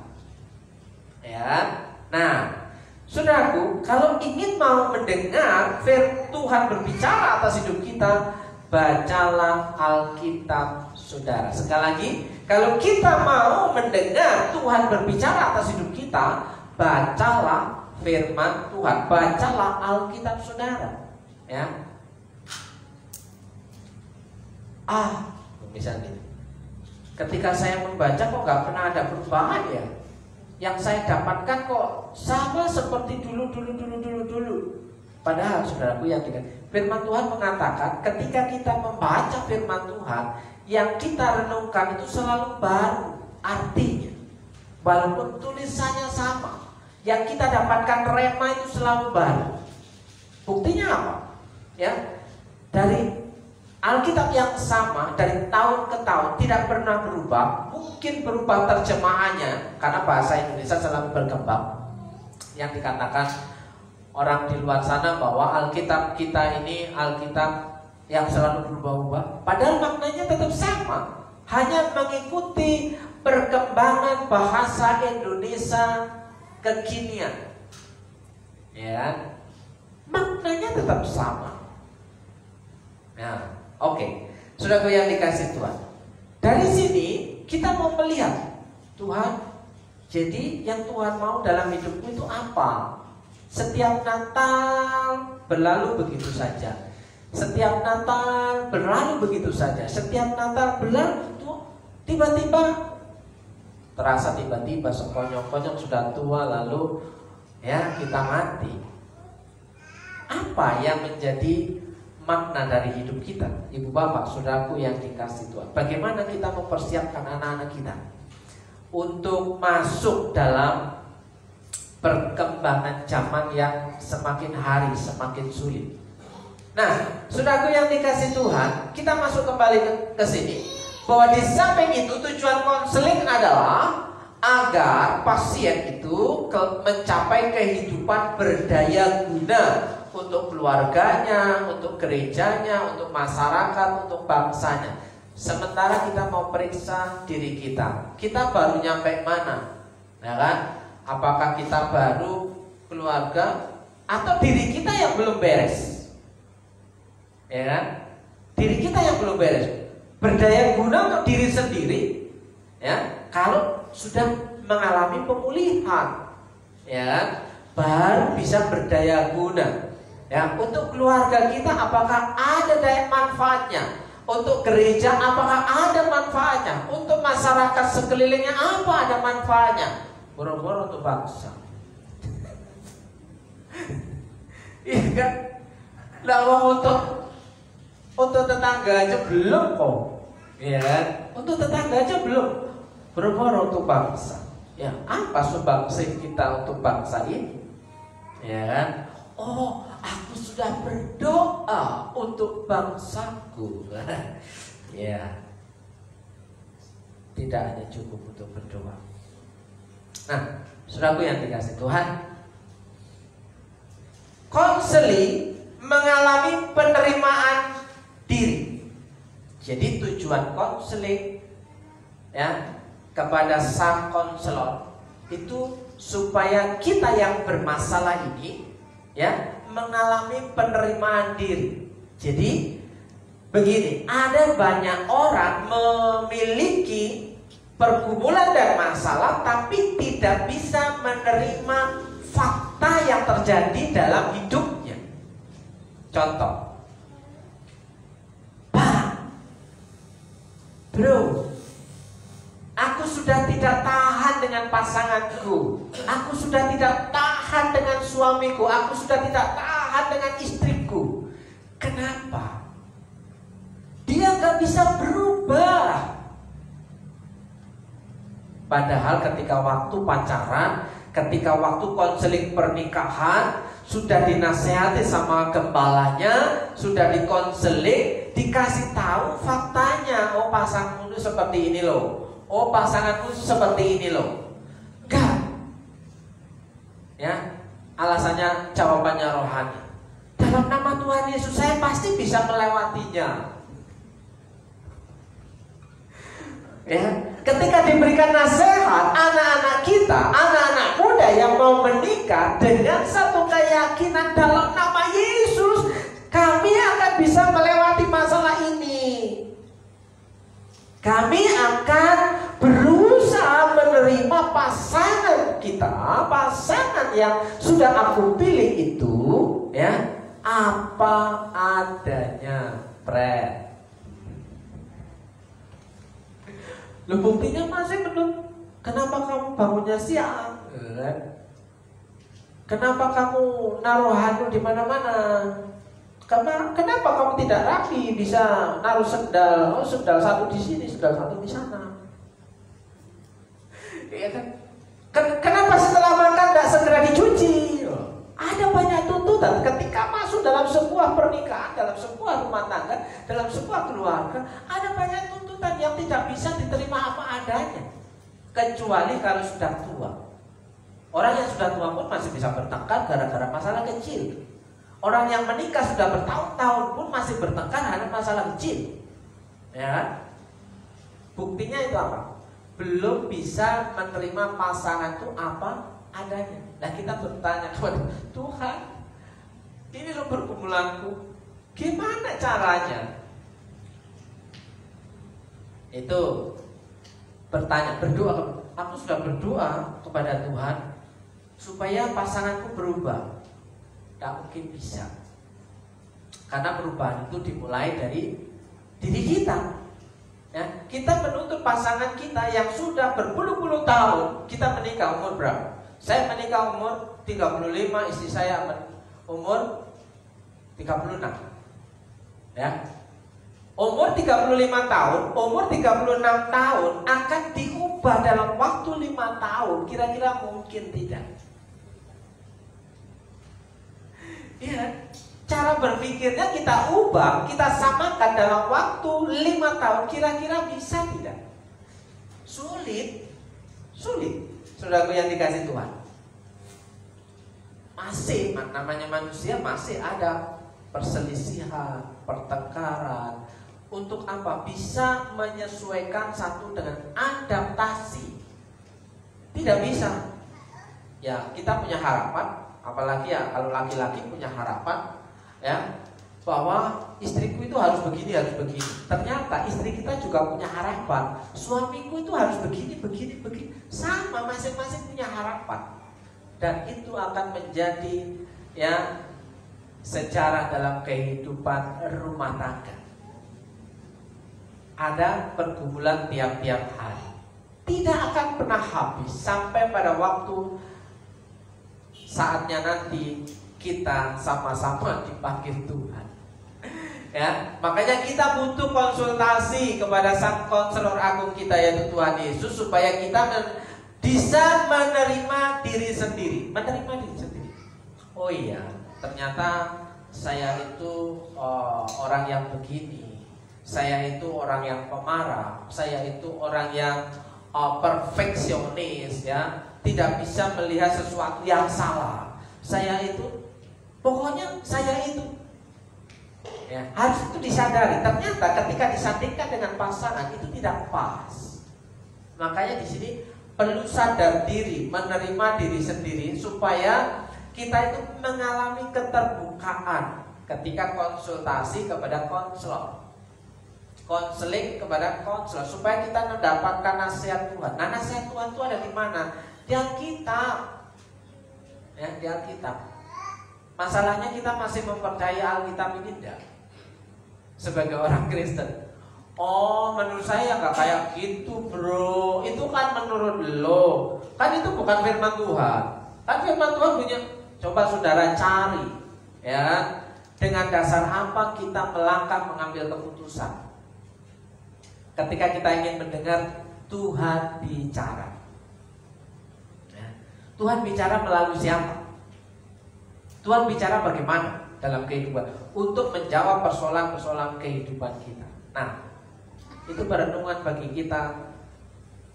Ya. Nah, saudaraku, kalau ingin mau mendengar Tuhan berbicara atas hidup kita, bacalah Alkitab, saudara. Sekali lagi, kalau kita mau mendengar Tuhan berbicara atas hidup kita, bacalah firman Tuhan, bacalah Alkitab, saudara. Ya. Misalnya, ketika saya membaca kok nggak pernah ada perubahan ya. Yang saya dapatkan kok sama seperti dulu. Padahal saudaraku, yang firman Tuhan mengatakan ketika kita membaca firman Tuhan, yang kita renungkan itu selalu baru artinya, walaupun tulisannya sama. Yang kita dapatkan rema itu selalu baru. Buktinya apa? Ya, dari Alkitab yang sama dari tahun ke tahun tidak pernah berubah. Mungkin berubah terjemahannya karena bahasa Indonesia selalu berkembang. Yang dikatakan orang di luar sana bahwa Alkitab kita ini Alkitab yang selalu berubah-ubah, padahal maknanya tetap sama, hanya mengikuti perkembangan bahasa Indonesia kekinian. Ya, maknanya tetap sama. Nah, oke. Saudaraku yang dikasih Tuhan, dari sini kita mau melihat Tuhan. Jadi yang Tuhan mau dalam hidupku itu apa? Setiap Natal berlalu begitu saja. Setiap Natal berlalu begitu saja. Setiap Natal berlalu tiba-tiba terasa tiba-tiba sekonyong-konyong sudah tua, lalu ya kita mati. Apa yang menjadi makna dari hidup kita? Ibu bapak, saudaraku yang dikasih Tuhan, bagaimana kita mempersiapkan anak-anak kita untuk masuk dalam perkembangan zaman yang semakin hari semakin sulit. Nah, saudaraku yang dikasih Tuhan, kita masuk kembali ke sini, bahwa di samping itu tujuan konseling adalah agar pasien itu mencapai kehidupan berdaya guna untuk keluarganya, untuk gerejanya, untuk masyarakat, untuk bangsanya. Sementara kita mau periksa diri kita, kita baru nyampe mana? Ya kan? Apakah kita baru keluarga atau diri kita yang belum beres? Ya kan? Diri kita yang belum beres. Berdaya guna untuk diri sendiri, ya, kalau sudah mengalami pemulihan, ya, baru bisa berdaya guna. Ya, untuk keluarga kita apakah ada daya manfaatnya? Untuk gereja apakah ada manfaatnya? Untuk masyarakat sekelilingnya apa ada manfaatnya? Boro-boro untuk bangsa. Iya kan? Lalu untuk tetangga aja belum kok. Iya kan? Untuk tetangga aja belum. Boro-boro untuk bangsa. Ya, apa sumbangsi kita untuk bangsa ini? Ya kan? Oh, aku sudah berdoa untuk bangsaku. Ya, tidak hanya cukup untuk berdoa. Nah, saudaraku yang dikasih Tuhan, konseling mengalami penerimaan diri. Jadi tujuan konseling ya kepada sang konselor itu supaya kita yang bermasalah ini ya mengalami penerimaan diri. Jadi begini, ada banyak orang memiliki pergumulan dan masalah tapi tidak bisa menerima fakta yang terjadi dalam hidupnya. Contoh, Pak, bro, aku sudah tidak tahan dengan pasanganku, aku sudah tidak tahan dengan suamiku, aku sudah tidak tahan dengan istriku. Kenapa? Dia gak bisa berubah. Padahal ketika waktu pacaran, ketika waktu konseling pernikahan, sudah dinasehati sama gembalanya, sudah dikonseling, dikasih tahu faktanya. Oh, pasanganmu seperti ini loh. Oh, pasanganku seperti ini loh. Enggak. Ya, alasannya jawabannya rohani. Dalam nama Tuhan Yesus saya pasti bisa melewatinya. Ya, ketika diberikan nasihat, anak-anak kita, anak-anak muda yang mau menikah dengan satu keyakinan dalam nama Yesus, kami akan bisa melewati masalah ini. Kami akan berusaha menerima pasangan kita, pasangan yang sudah aku pilih itu, ya, apa adanya, Fred. Loh, buktinya masih belum. Kenapa kamu bangunnya siang? Kenapa kamu naruh handuk di mana-mana? Kenapa kamu tidak rapi? Bisa naruh sendal, sendal satu di sini, sendal satu di sana. Ya kan? Kenapa setelah makan tidak segera dicuci? Ada banyak tuntutan ketika masuk dalam sebuah pernikahan, dalam sebuah rumah tangga, dalam sebuah keluarga. Ada banyak tuntutan yang tidak bisa diterima apa adanya, kecuali kalau sudah tua. Orang yang sudah tua pun masih bisa bertengkar gara-gara masalah kecil. Orang yang menikah sudah bertahun-tahun pun masih bertengkar karena masalah kecil. Ya, buktinya itu apa? Belum bisa menerima pasangan itu apa adanya. Nah, kita bertanya kepada Tuhan, ini loh pergumulanku, gimana caranya? Itu bertanya, berdoa. Aku sudah berdoa kepada Tuhan supaya pasanganku berubah. Tak mungkin bisa, karena perubahan itu dimulai dari diri kita. Ya, kita menuntut pasangan kita yang sudah berpuluh-puluh tahun. Kita menikah umur berapa? Saya menikah umur 35, istri saya umur 36. Ya. Umur 35 tahun, umur 36 tahun akan diubah dalam waktu 5 tahun. Kira-kira mungkin tidak? Ya, cara berpikirnya kita ubah, kita samakan dalam waktu 5 tahun. Kira-kira bisa tidak? Sulit. Saudaraku yang dikasih Tuhan, masih namanya manusia, masih ada perselisihan, pertengkaran. Untuk apa? Bisa menyesuaikan satu dengan adaptasi. Tidak bisa. Ya, kita punya harapan, apalagi ya kalau laki-laki punya harapan, ya, bahwa istriku itu harus begini, harus begini. Ternyata istri kita juga punya harapan, suamiku itu harus begini. Sama, masing-masing punya harapan. Dan itu akan menjadi, ya, sejarah dalam kehidupan rumah tangga. Ada pergumulan tiap-tiap hari, tidak akan pernah habis sampai pada waktu saatnya nanti kita sama-sama dipanggil Tuhan. Ya, makanya kita butuh konsultasi kepada sang konselor agung kita, yaitu Tuhan Yesus, supaya kita bisa menerima diri sendiri. Oh iya, ternyata saya itu orang yang begini. Saya itu orang yang pemarah. Saya itu orang yang perfeksionis, ya, tidak bisa melihat sesuatu yang salah. Saya itu, pokoknya saya itu. Ya, harus itu disadari. Ternyata ketika disandingkan dengan pasangan itu tidak pas. Makanya di sini perlu sadar diri, menerima diri sendiri supaya kita itu mengalami keterbukaan ketika konsultasi kepada konselor, konseling kepada konselor, supaya kita mendapatkan nasihat Tuhan. Nah, nasihat Tuhan itu ada di mana? Di Alkitab. Ya, di Alkitab. Masalahnya kita masih mempercayai Alkitab ini tidak. Sebagai orang Kristen, oh menurut saya nggak kayak gitu bro, itu kan menurut lo, kan itu bukan firman Tuhan. Kan firman Tuhan punya, coba saudara cari, ya, dengan dasar apa kita melangkah mengambil keputusan ketika kita ingin mendengar Tuhan bicara. Ya. Tuhan bicara melalui siapa? Tuhan bicara bagaimana dalam kehidupan untuk menjawab persoalan-persoalan kehidupan kita. Nah, itu perenungan bagi kita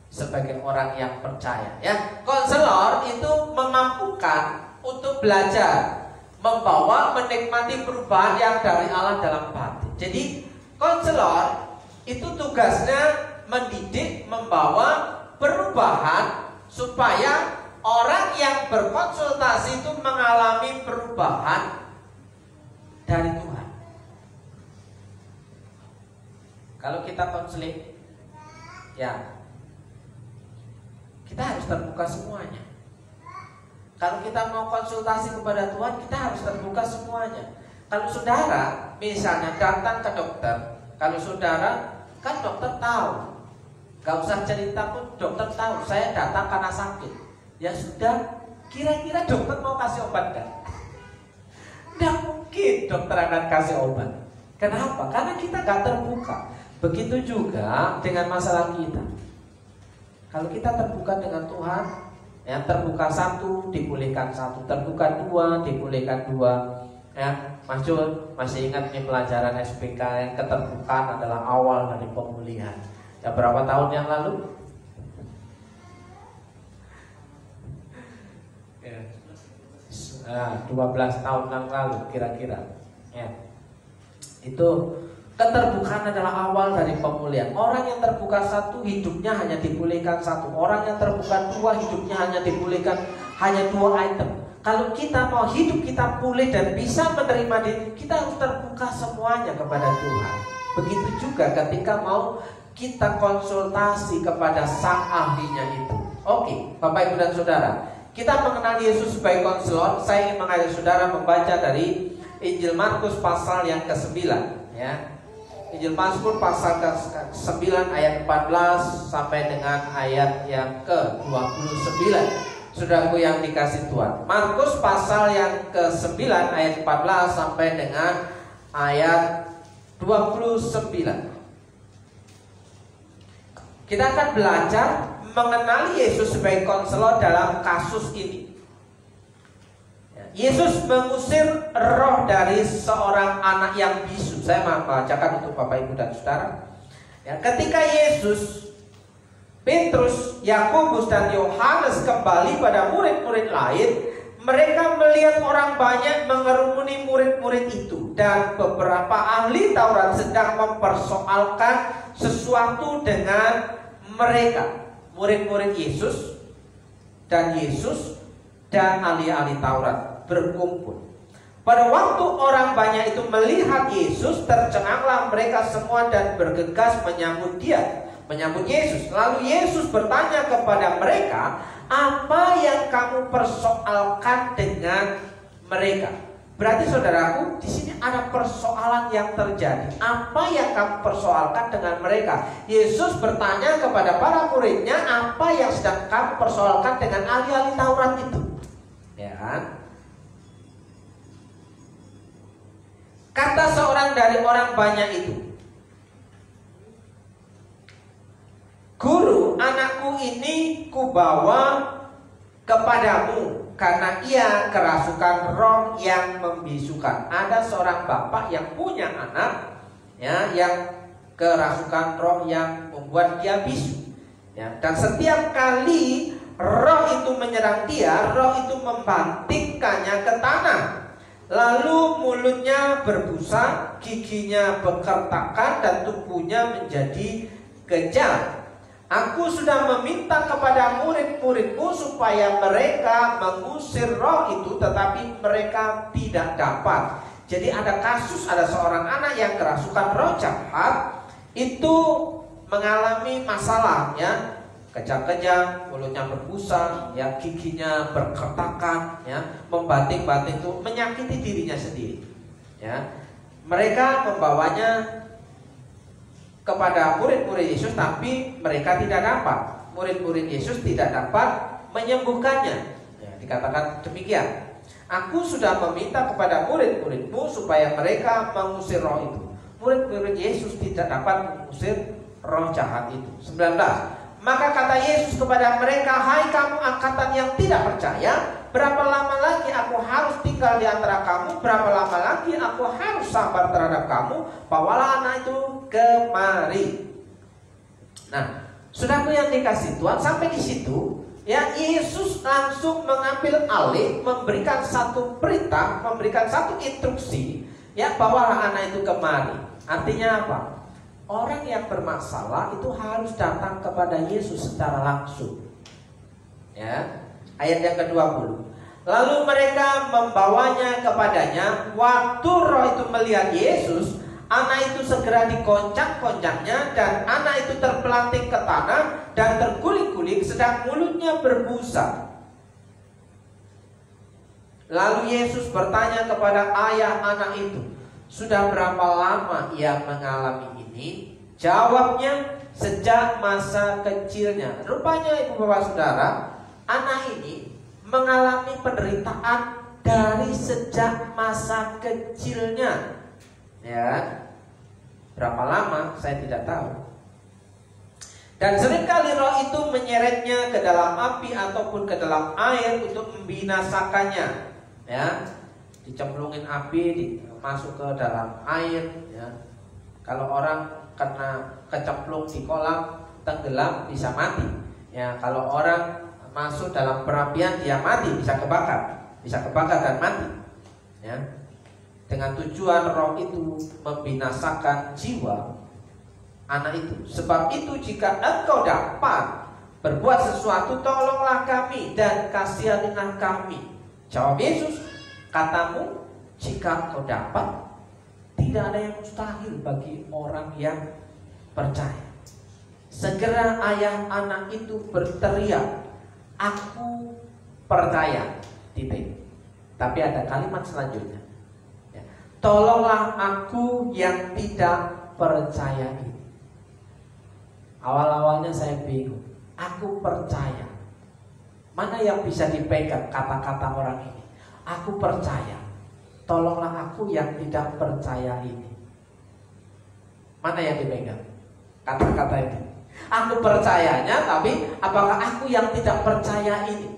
sebagai orang yang percaya. Ya, konselor itu memampukan untuk belajar, membawa, menikmati perubahan yang dari Allah dalam batin. Jadi, konselor itu tugasnya mendidik, membawa perubahan supaya orang yang berkonsultasi itu mengalami perubahan dari Tuhan. Kalau kita konseling, ya kita harus terbuka semuanya. Kalau kita mau konsultasi kepada Tuhan, kita harus terbuka semuanya. Kalau saudara misalnya datang ke dokter, kalau saudara kan dokter tahu, gak usah cerita pun dokter tahu saya datang karena sakit. Ya sudah, kira-kira dokter mau kasih obat gak? Tidak mungkin dokter akan kasih obat. Kenapa? Karena kita gak terbuka. Begitu juga dengan masalah kita. Kalau kita terbuka dengan Tuhan, ya, terbuka satu, dipulihkan satu, terbuka dua, dipulihkan dua. Ya, Mas Jul masih ingat nih pelajaran SPK yang keterbukaan adalah awal dari pemulihan. Ya, berapa tahun yang lalu? Ya. 12 tahun yang lalu kira-kira. Ya. Itu keterbukaan adalah awal dari pemulihan. Orang yang terbuka satu, hidupnya hanya dipulihkan satu. Orang yang terbuka dua, hidupnya hanya dipulihkan hanya dua item. Kalau kita mau hidup kita pulih dan bisa menerima diri, kita harus terbuka semuanya kepada Tuhan. Begitu juga ketika mau kita konsultasi kepada sang ahlinya itu. Oke, Bapak Ibu dan Saudara, kita mengenali Yesus sebagai konselor. Saya ingin mengajak saudara membaca dari Injil Markus pasal yang ke-9, ya. Injil Mazmur pasal ke-9 ayat 14 sampai dengan ayat yang ke-29. Saudaraku yang dikasih Tuhan, Markus pasal yang ke-9 ayat 14 sampai dengan ayat 29. Kita akan belajar mengenali Yesus sebagai konselor dalam kasus ini. Yesus mengusir roh dari seorang anak yang bisu. Saya mau bacakan untuk Bapak Ibu dan Saudara. Ya, ketika Yesus, Petrus, Yakobus dan Yohanes kembali pada murid-murid lain, mereka melihat orang banyak mengerumuni murid-murid itu, dan beberapa ahli Taurat sedang mempersoalkan sesuatu dengan mereka. Murid-murid Yesus dan ahli-ahli Taurat berkumpul. Pada waktu orang banyak itu melihat Yesus, tercenganglah mereka semua dan bergegas menyambut Yesus. Lalu Yesus bertanya kepada mereka, apa yang kamu persoalkan dengan mereka? Berarti saudaraku, di sini ada persoalan yang terjadi. Apa yang kamu persoalkan dengan mereka? Yesus bertanya kepada para muridnya, apa yang sedang kamu persoalkan dengan ahli-ahli Taurat itu? Ya kan? Kata seorang dari orang banyak itu, Guru, anakku ini kubawa kepadamu karena ia kerasukan roh yang membisukan. Ada seorang bapak yang punya anak, ya, yang kerasukan roh yang membuat dia bisu. Ya, dan setiap kali roh itu menyerang dia, roh itu membantingkannya ke tanah. Lalu mulutnya berbusa, giginya bekertakan, dan tubuhnya menjadi kejam. Aku sudah meminta kepada murid-muridmu supaya mereka mengusir roh itu, tetapi mereka tidak dapat. Jadi ada kasus, ada seorang anak yang kerasukan roh jahat, itu mengalami masalah, ya, kejang-kejang, mulutnya berbusa, ya, giginya berkertakan, ya, membating-bating, itu menyakiti dirinya sendiri, ya. Mereka membawanya kepada murid-murid Yesus, tapi mereka tidak dapat. Murid-murid Yesus tidak dapat menyembuhkannya, ya, dikatakan demikian. Aku sudah meminta kepada murid-muridmu supaya mereka mengusir roh itu. Murid-murid Yesus tidak dapat mengusir roh jahat itu. 19. Maka kata Yesus kepada mereka, hai kamu angkatan yang tidak percaya, berapa lama lagi aku harus tinggal di antara kamu? Berapa lama lagi aku harus sabar terhadap kamu? Bawalah anak itu kemari. Nah, saudaraku yang dikasih Tuhan, sampai di situ, ya, Yesus langsung mengambil alih, memberikan satu perintah, memberikan satu instruksi, ya, bawalah anak itu kemari. Artinya apa? Orang yang bermasalah itu harus datang kepada Yesus secara langsung. Ya, ayat yang ke-20. Lalu mereka membawanya kepadanya. Waktu roh itu melihat Yesus, anak itu segera dikoncang-koncangnya, dan anak itu terpelanting ke tanah dan terguling-guling, sedang mulutnya berbusa. Lalu Yesus bertanya kepada ayah anak itu, sudah berapa lama ia mengalami ini? Jawabnya, sejak masa kecilnya. Rupanya ibu bapak saudara, anak ini mengalami penderitaan dari sejak masa kecilnya. Ya, berapa lama saya tidak tahu. Dan seringkali roh itu menyeretnya ke dalam api ataupun ke dalam air untuk membinasakannya. Ya, dicemplungin api, masuk ke dalam air. Ya, kalau orang kena kecemplung di kolam, tenggelam, bisa mati. Ya, kalau orang masuk dalam perapian, dia mati, bisa kebakar dan mati. Ya, dengan tujuan roh itu membinasakan jiwa anak itu. Sebab itu jika engkau dapat berbuat sesuatu, tolonglah kami dan kasihanilah kami. Jawab Yesus, katamu jika engkau dapat, tidak ada yang mustahil bagi orang yang percaya. Segera ayah anak itu berteriak, aku percaya. Titik. Tapi ada kalimat selanjutnya, tolonglah aku yang tidak percaya ini. Awal-awalnya saya bingung. Aku percaya. Mana yang bisa dipegang kata-kata orang ini? Aku percaya. Tolonglah aku yang tidak percaya ini. Mana yang dipegang kata-kata ini? Aku percayanya, tapi apakah aku yang tidak percaya ini?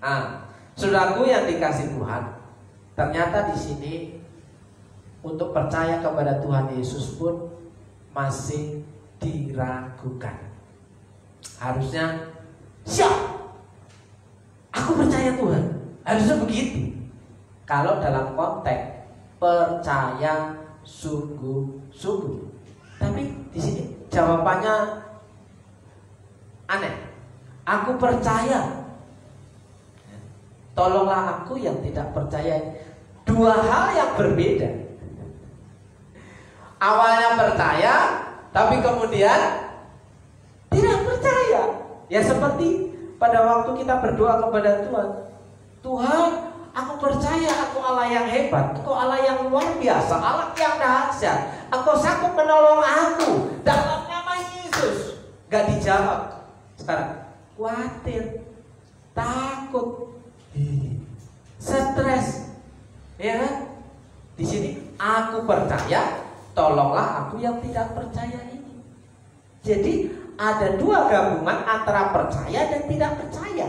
Nah, saudaraku yang dikasih Tuhan, ternyata di sini untuk percaya kepada Tuhan Yesus pun masih diragukan. Harusnya siap, aku percaya Tuhan. Harusnya begitu. Kalau dalam konteks percaya sungguh-sungguh. Tapi di sini jawabannya aneh. Aku percaya. Tolonglah aku yang tidak percaya. Dua hal yang berbeda. Awalnya percaya, tapi kemudian tidak percaya. Ya seperti pada waktu kita berdoa kepada Tuhan, Tuhan, aku percaya Aku Allah yang hebat, Engkau Allah yang luar biasa, Allah yang dahsyat, Engkau sanggup menolong aku dalam nama Yesus. Gak dijawab. Sekarang khawatir, takut, stres, ya kan? Di sini aku percaya, tolonglah aku yang tidak percaya ini. Jadi ada dua gabungan antara percaya dan tidak percaya.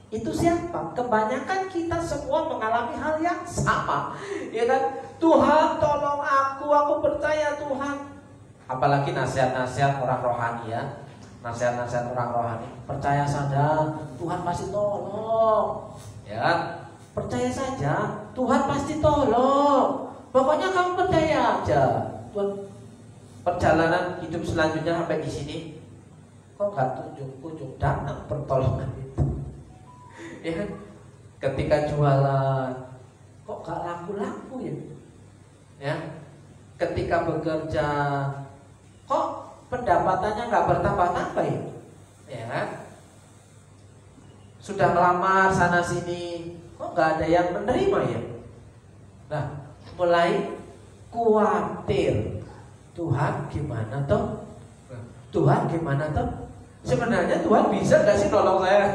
Itu siapa? Kebanyakan kita semua mengalami hal yang sama, ya kan? Tuhan tolong aku percaya Tuhan. Apalagi nasihat-nasihat orang rohani, ya. Nasihat-nasihat orang rohani, percaya saja Tuhan pasti tolong, ya kan? percaya saja, Tuhan pasti tolong. Pokoknya kamu percaya aja. Tuhan, perjalanan hidup selanjutnya sampai di sini, kok nggak kunjung datang pertolongan itu? Ya kan? Ketika jualan, kok nggak laku-laku ya? Ya, ketika bekerja, kok pendapatannya nggak bertambah-tambah ya? Ya kan? Sudah melamar sana sini, kok nggak ada yang menerima ya? Nah, mulai khawatir. Tuhan gimana toh? Tuhan gimana toh? Sebenarnya Tuhan bisa gak sih nolong saya?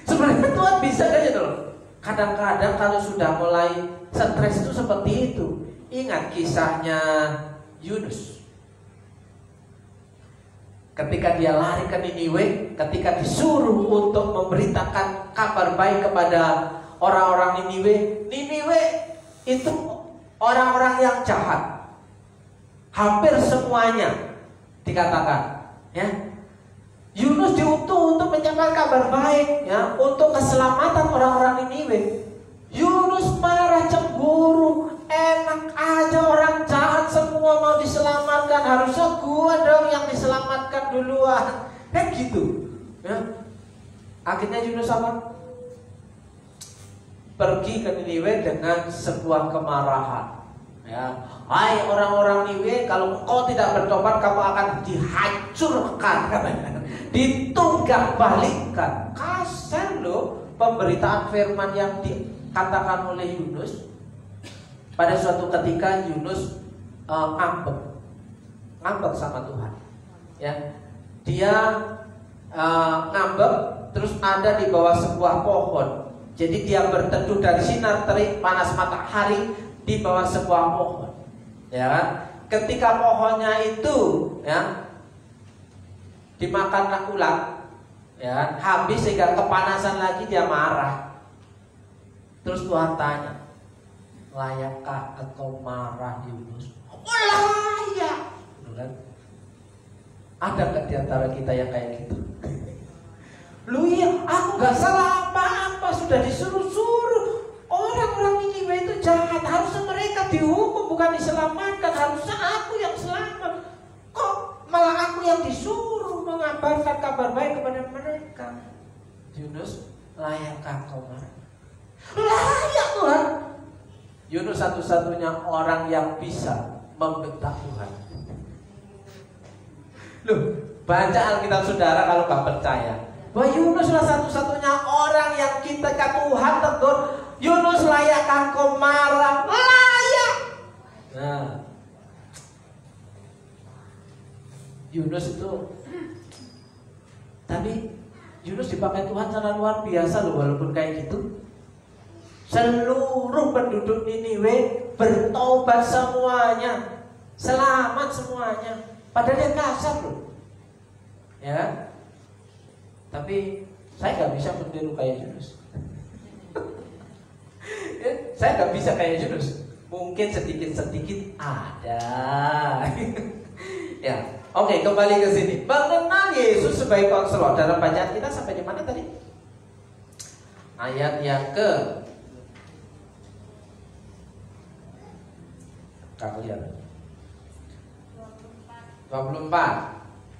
Sebenarnya Tuhan bisa gak sih nolong? Kadang-kadang kalau sudah mulai stres itu seperti itu. Ingat kisahnya Yunus. Ketika dia lari ke Niniwe, ketika disuruh untuk memberitakan kabar baik kepada orang-orang Niniwe, Niniwe itu orang-orang yang jahat. Hampir semuanya dikatakan, ya. Yunus diutus untuk menyampaikan kabar baik, ya, untuk keselamatan orang-orang Niniwe. Yunus marah, cemburu, enak aja orang jahat semua mau diselamatkan, harusnya gua dong yang diselamatkan duluan. Kayak gitu, ya. Akhirnya Yunus apa? Pergi ke Niniwe dengan sebuah kemarahan. Ya, hai orang-orang Niniwe, kalau kau tidak bertobat kamu akan dihancurkan, ditunggak balikkan. Kasar loh pemberitaan firman yang dikatakan oleh Yunus. Pada suatu ketika Yunus ngambek sama Tuhan. Ya, dia ngambek terus ada di bawah sebuah pohon. Jadi dia berteduh dari sinar terik panas matahari di bawah sebuah pohon, ya kan? Ketika pohonnya itu, ya, dimakan ulat, ya, habis sehingga kepanasan lagi, dia marah. Terus Tuhan tanya, layakkah engkau marah Yunus? Layak, kan? Ada nggak di antara kita yang kayak gitu? Lu ya, aku nggak salah apa-apa, sudah disuruh-suruh. Orang-orang Niniwe itu jahat, harusnya mereka dihukum bukan diselamatkan, harusnya aku yang selamat. Kok malah aku yang disuruh mengabarkan kabar baik kepada mereka? Yunus, layakkah kau marah? Layak Tuhan. Yunus satu-satunya orang yang bisa membentak Tuhan. Loh, baca Alkitab saudara kalau gak percaya, bahwa Yunus adalah satu-satunya orang yang ketika Tuhan tegur, Yunus, layakkah kau marah? Layak. Nah, Yunus itu, tapi Yunus dipakai Tuhan secara luar biasa loh, walaupun kayak gitu. Seluruh penduduk Niniwe bertobat semuanya, selamat semuanya. Padahal dia kasar loh, ya. Tapi saya nggak bisa meniru kayak Yunus. Saya nggak bisa kayak Yunus. Mungkin sedikit-sedikit ada. Ya, oke, kembali ke sini. Mengenal Yesus sebagai konselor. Dalam bacaan kita sampai di mana tadi? Ayat yang ke kamu lihat 24.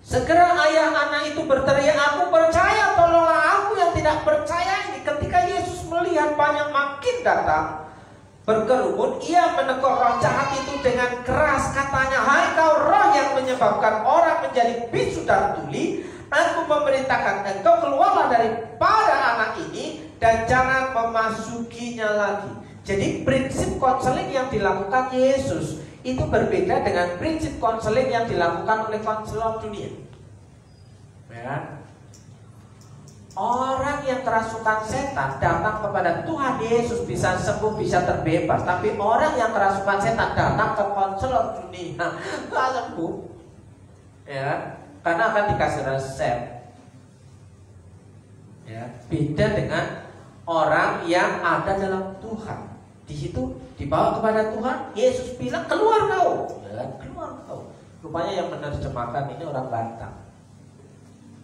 Segera ayah anak itu berteriak, aku percaya, tolonglah aku yang tidak percaya ini. Ketika Yesus melihat banyak makin datang berkerumun, ia menegur roh jahat itu dengan keras, katanya, hai kau roh yang menyebabkan orang menjadi bisu dan tuli, aku memerintahkan engkau keluarlah daripada anak ini dan jangan memasukinya lagi. Jadi prinsip konseling yang dilakukan Yesus itu berbeda dengan prinsip konseling yang dilakukan oleh konselor dunia. Ya. Orang yang kerasukan setan datang kepada Tuhan Yesus bisa sembuh, bisa terbebas. Tapi orang yang kerasukan setan datang ke konselor dunia nggak sembuh. Ya, karena akan dikasih resep. Ya, beda dengan orang yang ada dalam Tuhan. Di situ dibawa kepada Tuhan, Yesus bilang keluar kau, ya, keluar kau. Rupanya yang menerjemahkan ini orang Batak.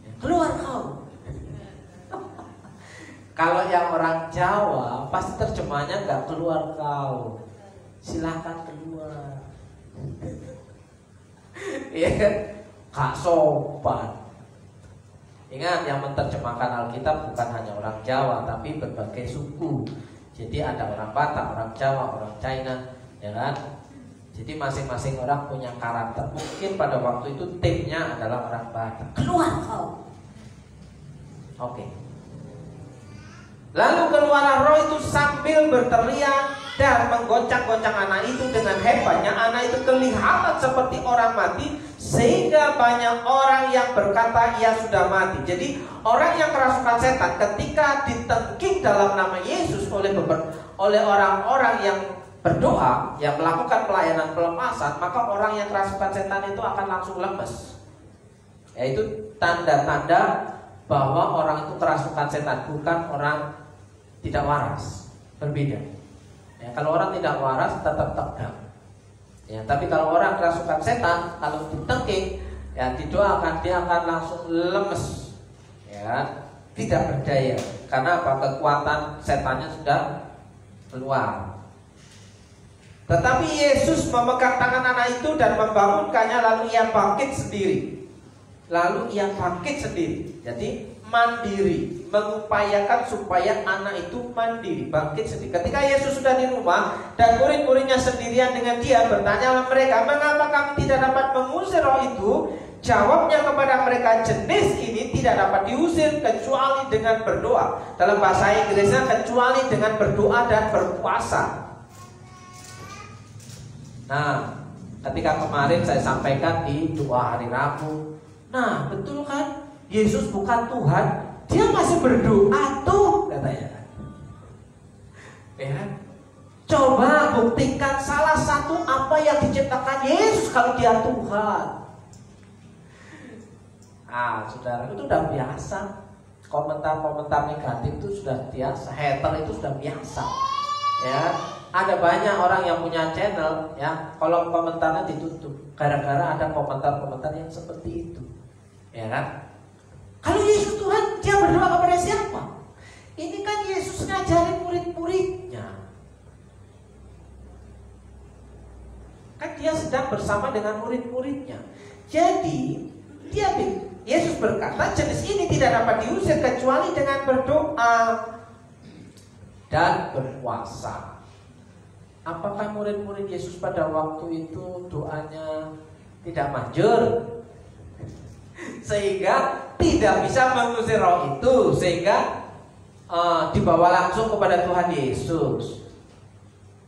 Ya, keluar kau. Kalau yang orang Jawa pasti terjemahannya nggak keluar kau, silakan keluar. Iya kan? Kak sopan. Ingat, yang menerjemahkan Alkitab bukan hanya orang Jawa, tapi berbagai suku. Jadi ada orang Batak, orang Jawa, orang China, ya kan? Jadi masing-masing orang punya karakter. Mungkin pada waktu itu timnya adalah orang Batak. Keluar kau. Oke. Lalu keluarlah roh itu sambil berteriak dan menggoncang-goncang anak itu dengan hebatnya. Anak itu kelihatan seperti orang mati, sehingga banyak orang yang berkata ia sudah mati. Jadi orang yang kerasukan setan ketika ditengking dalam nama Yesus oleh orang-orang yang berdoa, yang melakukan pelayanan pelemasan, maka orang yang kerasukan setan itu akan langsung lemes. Yaitu tanda-tanda bahwa orang itu kerasukan setan, bukan orang tidak waras. Berbeda. Ya, kalau orang tidak waras tetap tegang. Ya, tapi kalau orang kerasukan setan, kalau ditengking, ya didoakan, dia akan langsung lemes. Ya, tidak berdaya. Karena apa? Kekuatan setannya sudah keluar. Tetapi Yesus memegang tangan anak itu dan membangunkannya, lalu ia bangkit sendiri. Jadi mandiri, mengupayakan supaya anak itu mandiri, bangkit sendiri. Ketika Yesus sudah di rumah dan murid-muridnya sendirian dengan dia, bertanyalah mereka, mengapa kami tidak dapat mengusir roh itu? Jawabnya kepada mereka, jenis ini tidak dapat diusir kecuali dengan berdoa. Dalam bahasa Inggrisnya, kecuali dengan berdoa dan berpuasa. Nah, ketika kemarin saya sampaikan di doa hari Rabu, nah betul kan? Yesus bukan Tuhan, dia masih berdoa tuh, katanya. Ya, coba buktikan salah satu apa yang diciptakan Yesus kalau dia Tuhan. Saudara, itu sudah biasa. Komentar-komentar negatif itu sudah biasa. Hater itu sudah biasa. Ya, ada banyak orang yang punya channel, ya, kolom komentarnya ditutup gara-gara ada komentar-komentar yang seperti itu. Ya kan? Kalau Yesus Tuhan, dia berdoa kepada siapa? Ini kan Yesus ngajarin murid-muridnya. Kan dia sedang bersama dengan murid-muridnya. Jadi Yesus berkata, jenis ini tidak dapat diusir kecuali dengan berdoa dan berpuasa. Apakah murid-murid Yesus pada waktu itu doanya tidak manjur? Sehingga tidak bisa mengusir roh itu, sehingga dibawa langsung kepada Tuhan Yesus.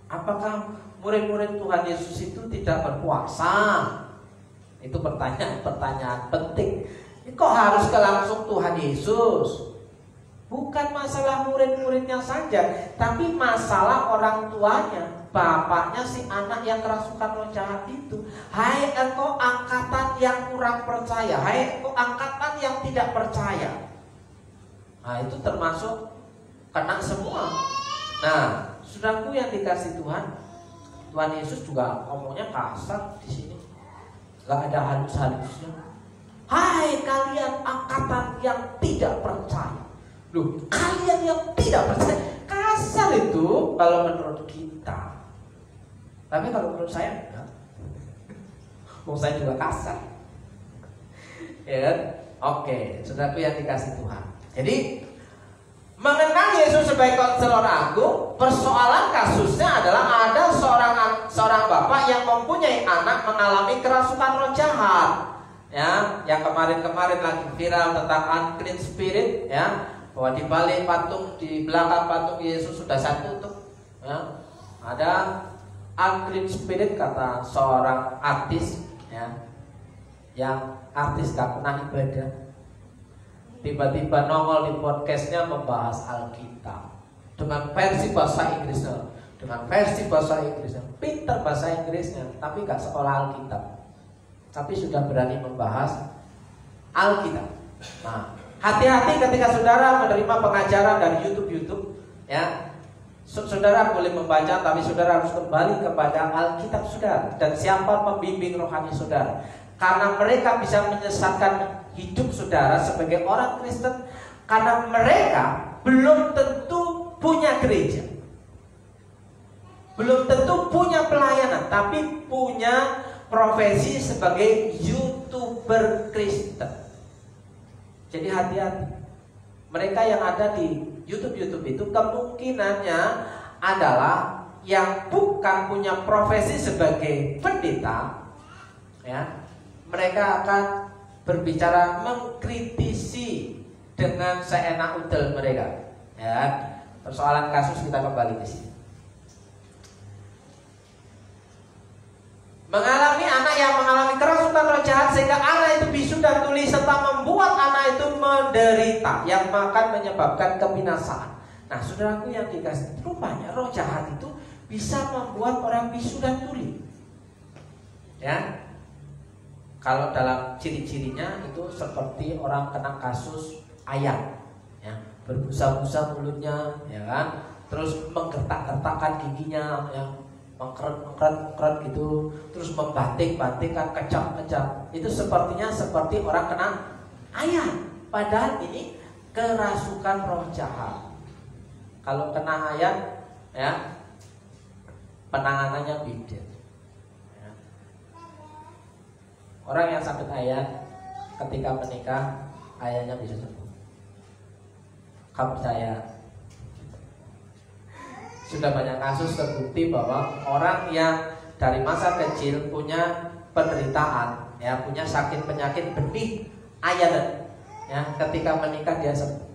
Apakah murid-murid Tuhan Yesus itu tidak berpuasa? Itu pertanyaan penting. Kok harus ke langsung Tuhan Yesus? Bukan masalah murid-muridnya saja, tapi masalah orang tuanya, bapaknya si anak yang kerasukan roh jahat itu. Hai engkau angkatan yang kurang percaya, hai engkau angkatan yang tidak percaya. Nah, itu termasuk kena semua. Nah, saudaraku yang dikasih Tuhan, Tuhan Yesus juga ngomongnya kasar di sini. Gak ada halus-halusnya. Hai kalian angkatan yang tidak percaya. Loh, kalian yang tidak percaya. Kasar itu kalau menurut kita. Tapi kalau menurut saya enggak. Saya juga kasar. Ya kan? Oke, saudaraku yang dikasih Tuhan. Jadi mengenal Yesus sebagai konselor agung, persoalan kasusnya adalah ada seorang bapak yang mempunyai anak mengalami kerasukan roh jahat. Ya, yang kemarin-kemarin lagi viral tentang unclean spirit, ya, bahwa di balik patung, di belakang patung Yesus sudah satu tuh, ya, ada unclean spirit, kata seorang artis, ya, yang artis gak pernah ibadah, tiba-tiba nongol di podcastnya membahas Alkitab dengan versi bahasa Inggrisnya, pintar bahasa Inggrisnya, tapi gak sekolah Alkitab, tapi sudah berani membahas Alkitab. Nah, hati-hati ketika saudara menerima pengajaran dari YouTube, ya. Saudara boleh membaca, tapi saudara harus kembali kepada Alkitab saudara dan siapa pembimbing rohani saudara. Karena mereka bisa menyesatkan hidup saudara sebagai orang Kristen. Karena mereka belum gereja, belum tentu punya pelayanan, tapi punya profesi sebagai YouTuber Kristen. Jadi hati-hati. Mereka yang ada di YouTube itu kemungkinannya adalah yang bukan punya profesi sebagai pendeta, ya. Mereka akan berbicara mengkritisi dengan seenak udel mereka. Ya, persoalan kasus kita kembali ke sini. Mengalami anak yang mengalami kerasukan roh jahat sehingga anak itu bisu dan tuli serta membuat anak itu menderita yang akan menyebabkan kebinasaan. Nah, saudaraku yang dikasih, rupanya roh jahat itu bisa membuat orang bisu dan tuli. Ya, kalau dalam ciri-cirinya itu seperti orang kena kasus ayam, ya, berbusa-busa mulutnya, ya kan, terus menggertak-gertakkan giginya, ya, mengkeret gitu, terus membatik-batikkan, kejam-kejam. Itu sepertinya seperti orang kena ayam, padahal ini kerasukan roh jahat. Kalau kena ayam, ya, penanganannya beda. Ya. Orang yang sakit ayam ketika menikah, ayamnya bisa sembuh. Kamu percaya? Sudah banyak kasus terbukti bahwa orang yang dari masa kecil punya penderitaan, ya, punya sakit penyakit benih ayanan, ya, ketika menikah dia sembuh.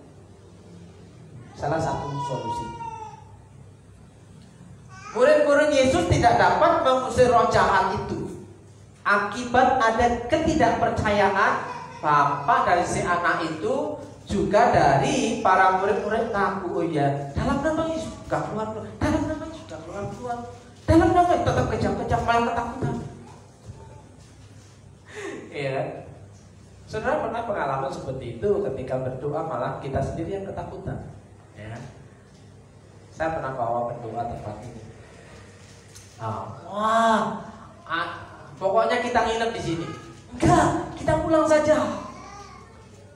Salah satu solusi. Murid-murid Yesus tidak dapat mengusir roh jahat itu akibat ada ketidakpercayaan bapak dari si anak itu, juga dari para murid-murid ngaku, oh ya, dalam nama Yesus gak keluar, dalam nama Yesus sudah keluar, dalam nama Yesus tetap kejam-kejam, malah ketakutan. Iya, saudara pernah pengalaman seperti itu ketika berdoa malah kita sendiri yang ketakutan. Ya, saya pernah bawa berdoa tempat ini. Pokoknya kita nginep di sini. Enggak, kita pulang saja.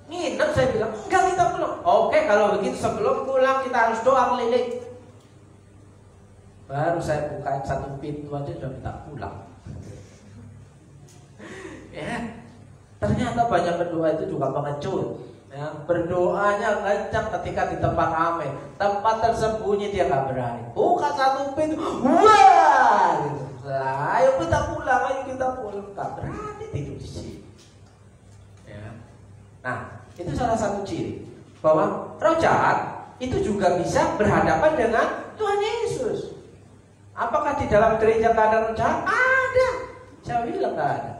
Nginep, saya bilang, enggak, kita pulang. Oke, kalau begitu sebelum pulang kita harus doa keliling. Baru saya buka satu pintu aja sudah minta pulang. Ya, ternyata banyak berdoa itu juga mengecut. Ya, berdoanya kencang ketika di tempat ramai, tempat tersembunyi dia nggak berani. Buka satu pintu, wah, gitu. Ayo kita pulang, nggak berani tidur di sini. Ya. Nah, itu salah satu ciri bahwa roh jahat itu juga bisa berhadapan dengan Tuhan Yesus. Apakah di dalam gereja tak ada roh jahat? Ada. Saya bilang nggak ada.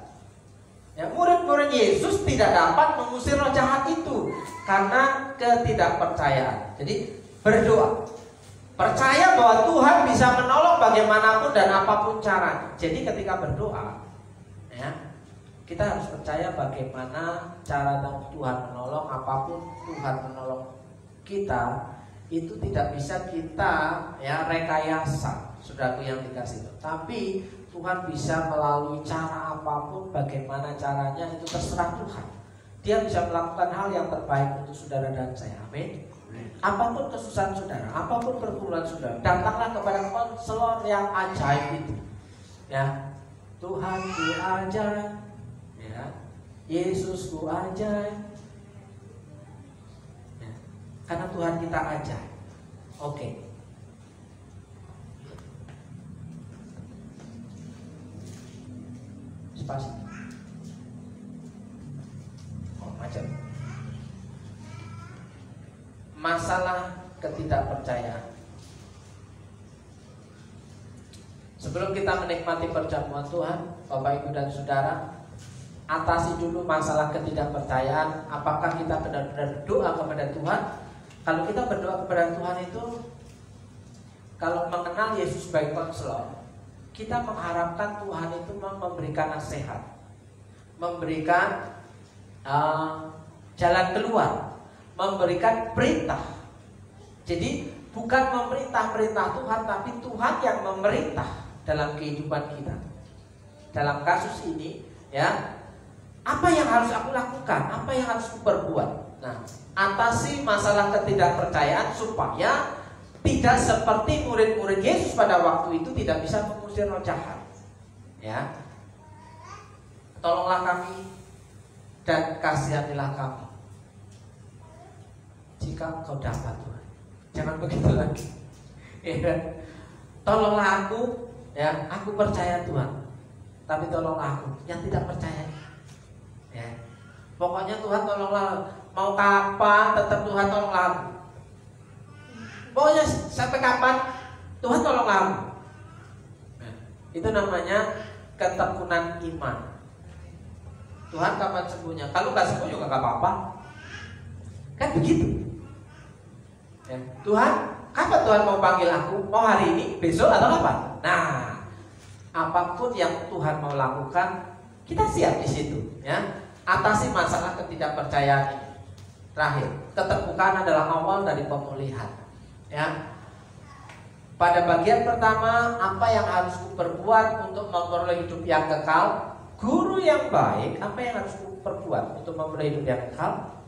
Ya, murid-murid Yesus tidak dapat mengusir roh jahat itu karena ketidakpercayaan. Jadi berdoa, percaya bahwa Tuhan bisa menolong bagaimanapun dan apapun caranya. Jadi ketika berdoa, ya, kita harus percaya bagaimana cara Tuhan menolong. Apapun Tuhan menolong kita, itu tidak bisa kita, ya, rekayasa, saudaraku yang dikasih. Tapi Tuhan bisa melalui cara apapun, bagaimana caranya itu terserah Tuhan. Dia bisa melakukan hal yang terbaik untuk saudara dan saya. Amin. Apapun kesusahan saudara, apapun pergumulan saudara, datanglah kepada konselor yang ajaib itu. Ya, Tuhan ku ajaib, ya, Yesus ku ajaib. Ya, karena Tuhan kita ajaib. Oke. Spasi. Oh, macam. Masalah ketidakpercayaan. Sebelum kita menikmati perjamuan Tuhan, Bapak Ibu dan Saudara, atasi dulu masalah ketidakpercayaan. Apakah kita benar-benar berdoa kepada Tuhan? Kalau kita berdoa kepada Tuhan itu, kalau mengenal Yesus sebagai konselor, kita mengharapkan Tuhan itu memberikan nasihat, memberikan jalan keluar, memberikan perintah. Jadi bukan memerintah-perintah Tuhan, tapi Tuhan yang memerintah dalam kehidupan kita. Dalam kasus ini, ya, apa yang harus aku lakukan, apa yang harus aku perbuat. Nah, atasi masalah ketidakpercayaan supaya tidak seperti murid-murid Yesus pada waktu itu tidak bisa mengusir roh jahat. Ya, tolonglah kami dan kasihanilah kami jika Engkau dapat, Tuhan. Jangan begitu lagi. Ya, tolonglah aku, ya, aku percaya Tuhan, tapi tolonglah aku yang tidak percaya. Ya, pokoknya Tuhan tolonglah, mau kapan tetap Tuhan tolonglah aku. Pokoknya sampai kapan Tuhan tolonglah aku. Nah, itu namanya ketekunan iman. Tuhan kapan sembuhnya? Kalau nggak sembuh juga nggak apa-apa. Kan begitu. Ya, Tuhan, kapan Tuhan mau panggil aku? Mau hari ini, besok atau kapan? Nah, apapun yang Tuhan mau lakukan, kita siap di situ. Ya, atasi masalah ketidakpercayaan ini. Terakhir, keterbukaan adalah awal dari pemulihan. Ya, pada bagian pertama, apa yang harus kuperbuat untuk memperoleh hidup yang kekal? Guru yang baik, apa yang harus kuperbuat untuk memperoleh hidup yang kekal?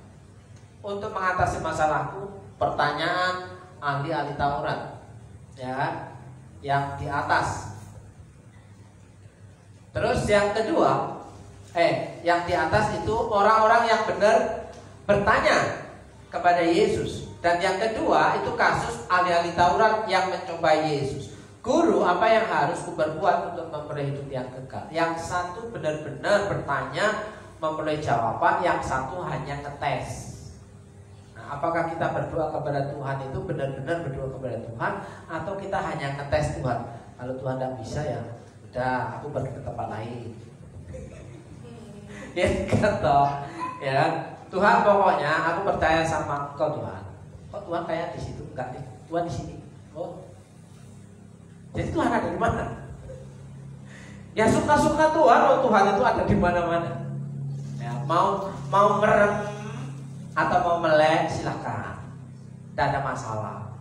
Untuk mengatasi masalahku, pertanyaan ahli-ahli Taurat, ya, yang di atas. Terus yang kedua, yang di atas itu orang-orang yang benar bertanya kepada Yesus. Dan yang kedua itu kasus ahli-ahli Taurat yang mencoba Yesus. Guru, apa yang harus kuperbuat untuk memperoleh hidup yang kekal? Yang satu benar-benar bertanya, memperoleh jawaban. Yang satu hanya ngetes. Nah, apakah kita berdoa kepada Tuhan itu benar-benar berdoa kepada Tuhan, atau kita hanya ngetes Tuhan? Kalau Tuhan tidak bisa, ya udah, aku pergi ke tempat lain. Ya kata, ya Tuhan, pokoknya aku percaya sama Engkau Tuhan. Kok Tuhan kayak di situ? Enggak nih, Tuhan di sini. Oh, jadi Tuhan ada di mana? Ya suka-suka Tuhan, oh Tuhan itu ada di mana-mana. Ya, mau merem atau mau melek silakan, tidak ada masalah.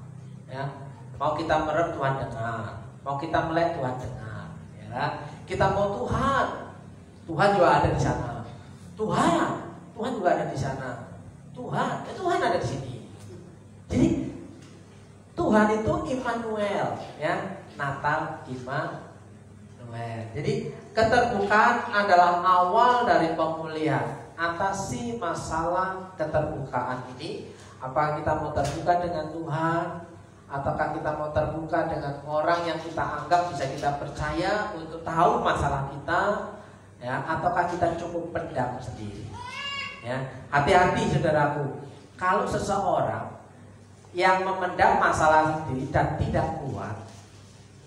Ya, mau kita merem Tuhan dengar, mau kita melek Tuhan dengar. Ya, kita mau Tuhan juga ada di sana. Tuhan juga ada di sana. Tuhan ada di sini. Jadi Tuhan itu Immanuel, ya, Natal Immanuel. Jadi keterbukaan adalah awal dari pemulihan. Atasi masalah keterbukaan ini. Apakah kita mau terbuka dengan Tuhan, ataukah kita mau terbuka dengan orang yang kita anggap bisa kita percaya untuk tahu masalah kita, ya, ataukah kita cukup pendam sendiri? Ya, hati-hati saudaraku. Kalau seseorang yang memendam masalah sendiri dan tidak kuat,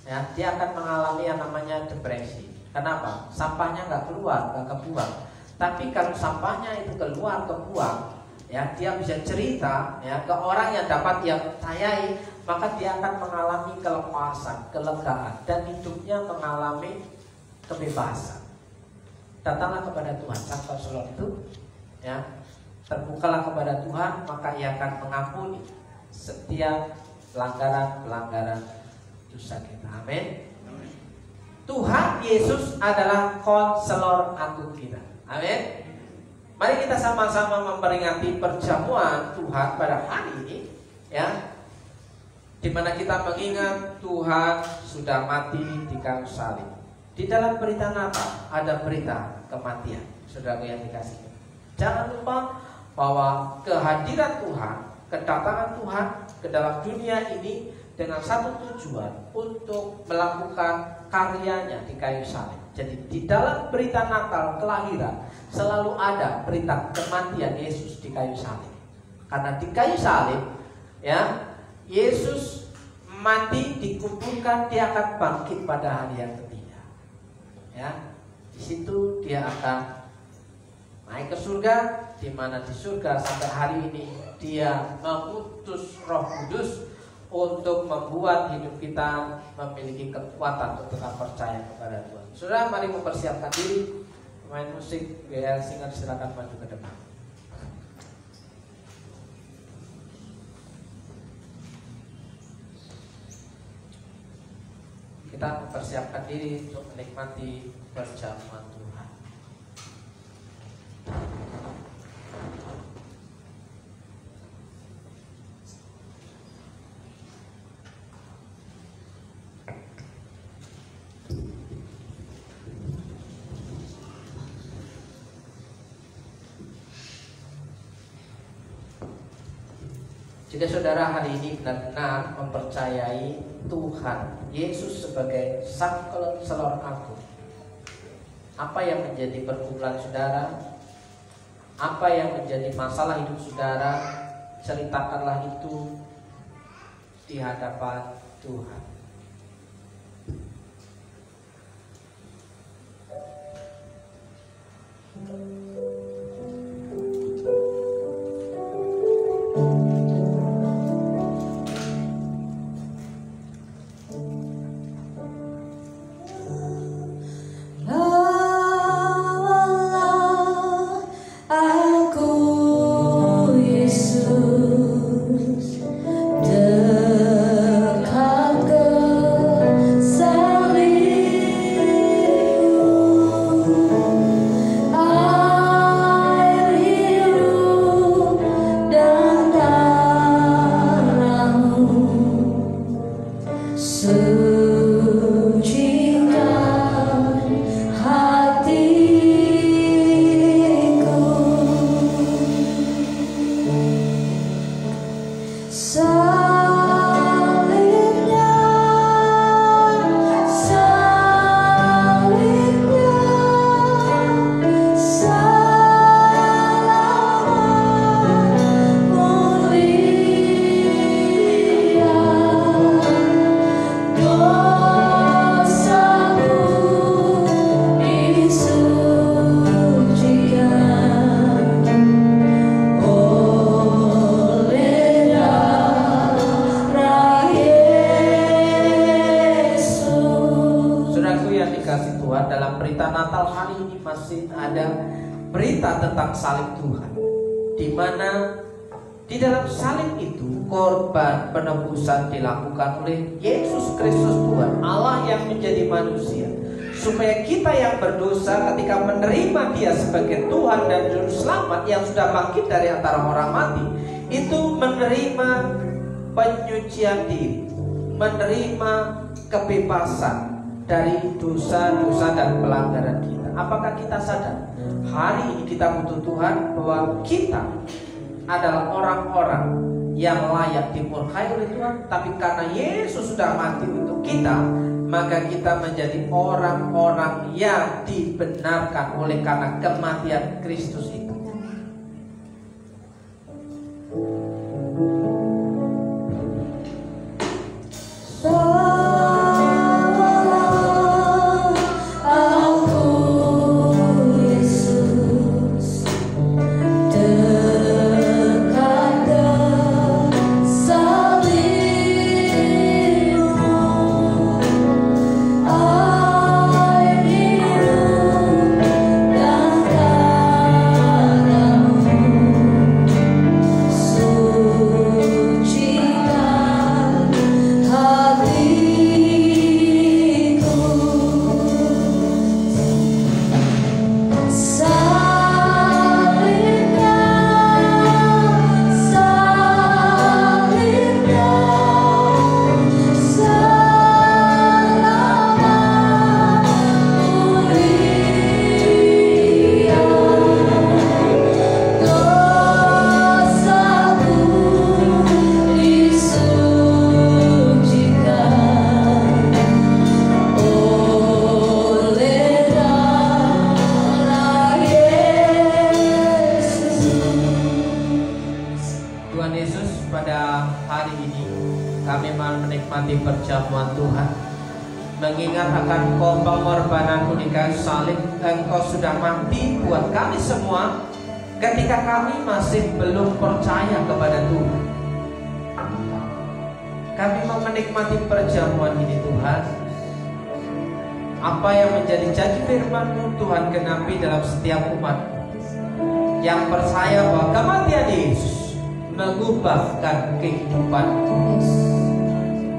ya, dia akan mengalami yang namanya depresi. Kenapa? Sampahnya nggak keluar, nggak kebuang. Tapi kalau sampahnya itu keluar, kebuang, ya, dia bisa cerita, ya, ke orang yang dapat dia percayai, maka dia akan mengalami kelepasan, kelegaan, dan hidupnya mengalami kebebasan. Datanglah kepada Tuhan, Sang Konselor itu, ya, terbukalah kepada Tuhan, maka Ia akan mengampuni setiap pelanggaran dosa kita. Amin. Tuhan Yesus adalah konselor agung kita. Amin. Mari kita sama-sama memperingati perjamuan Tuhan pada hari ini, ya, di mana kita mengingat Tuhan sudah mati di kayu salib. Di dalam berita Natal ada berita kematian. Saudara yang dikasih, jangan lupa bahwa kehadiran Tuhan, kedatangan Tuhan ke dalam dunia ini dengan satu tujuan, untuk melakukan karyanya di kayu salib. Jadi di dalam berita Natal kelahiran selalu ada berita kematian Yesus di kayu salib. Karena di kayu salib, ya, Yesus mati, dikuburkan, dia akan bangkit pada hari yang ketiga. Ya, di situ dia akan naik ke surga, di mana di surga sampai hari ini dia mengutus Roh Kudus untuk membuat hidup kita memiliki kekuatan untuk tetap percaya kepada Tuhan. Saudara, mari mempersiapkan diri. Pemain musik GL Singer silakan maju ke depan. Kita mempersiapkan diri untuk menikmati perjamuan Tuhan. Jika saudara hari ini benar-benar mempercayai Tuhan Yesus sebagai Sang Konselor Agung, apa yang menjadi pergumulan saudara, apa yang menjadi masalah hidup saudara, ceritakanlah itu di hadapan Tuhan. Berita tentang salib Tuhan, di mana di dalam salib itu korban penebusan dilakukan oleh Yesus Kristus Tuhan, Allah yang menjadi manusia, supaya kita yang berdosa ketika menerima Dia sebagai Tuhan dan Juru Selamat yang sudah bangkit dari antara orang mati, itu menerima penyucian diri, menerima kebebasan dari dosa-dosa dan pelanggaran kita. Apakah kita sadar hari ini kita butuh Tuhan, bahwa kita adalah orang-orang yang layak dimurkai oleh Tuhan, tapi karena Yesus sudah mati untuk kita, maka kita menjadi orang-orang yang dibenarkan oleh karena kematian Kristus itu. Perjamuan Tuhan, mengingat akan pengorbananmu di kayu salib. Engkau sudah mati buat kami semua ketika kami masih belum percaya kepada Tuhan. Kami mau menikmati perjamuan ini Tuhan. Apa yang menjadi janji firman-Mu Tuhan genapi dalam setiap umat yang percaya bahwa kematian Yesus mengubahkan kehidupan.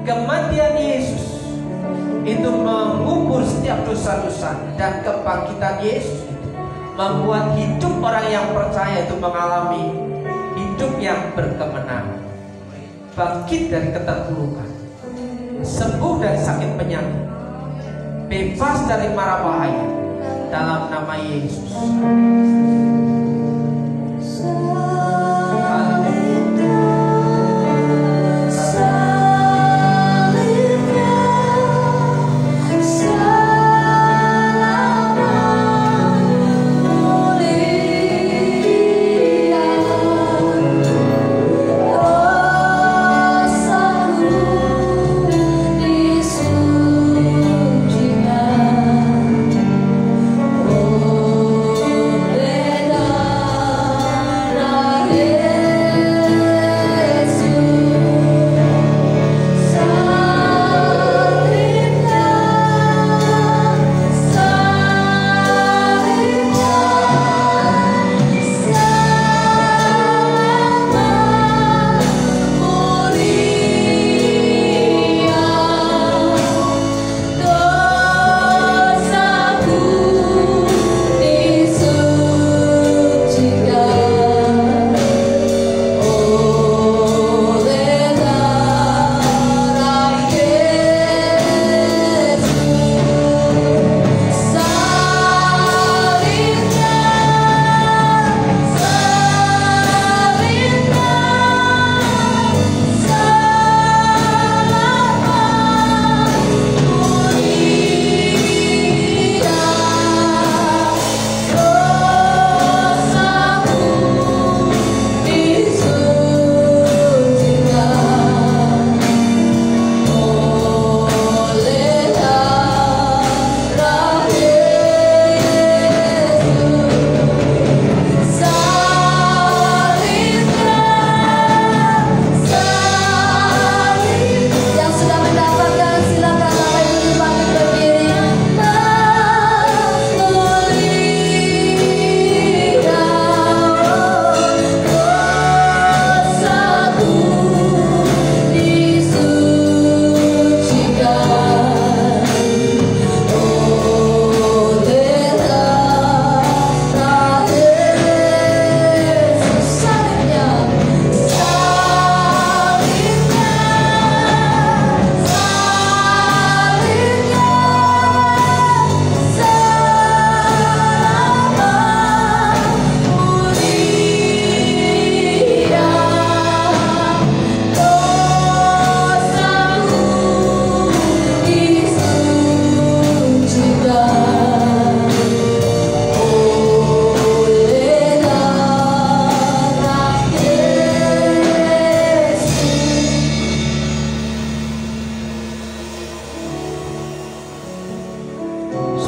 Kematian Yesus itu mengubur setiap dosa-dosa, dan kebangkitan Yesus itu membuat hidup orang yang percaya itu mengalami hidup yang berkemenangan, bangkit dari keterpurukan, sembuh dari sakit penyakit, bebas dari mara bahaya dalam nama Yesus.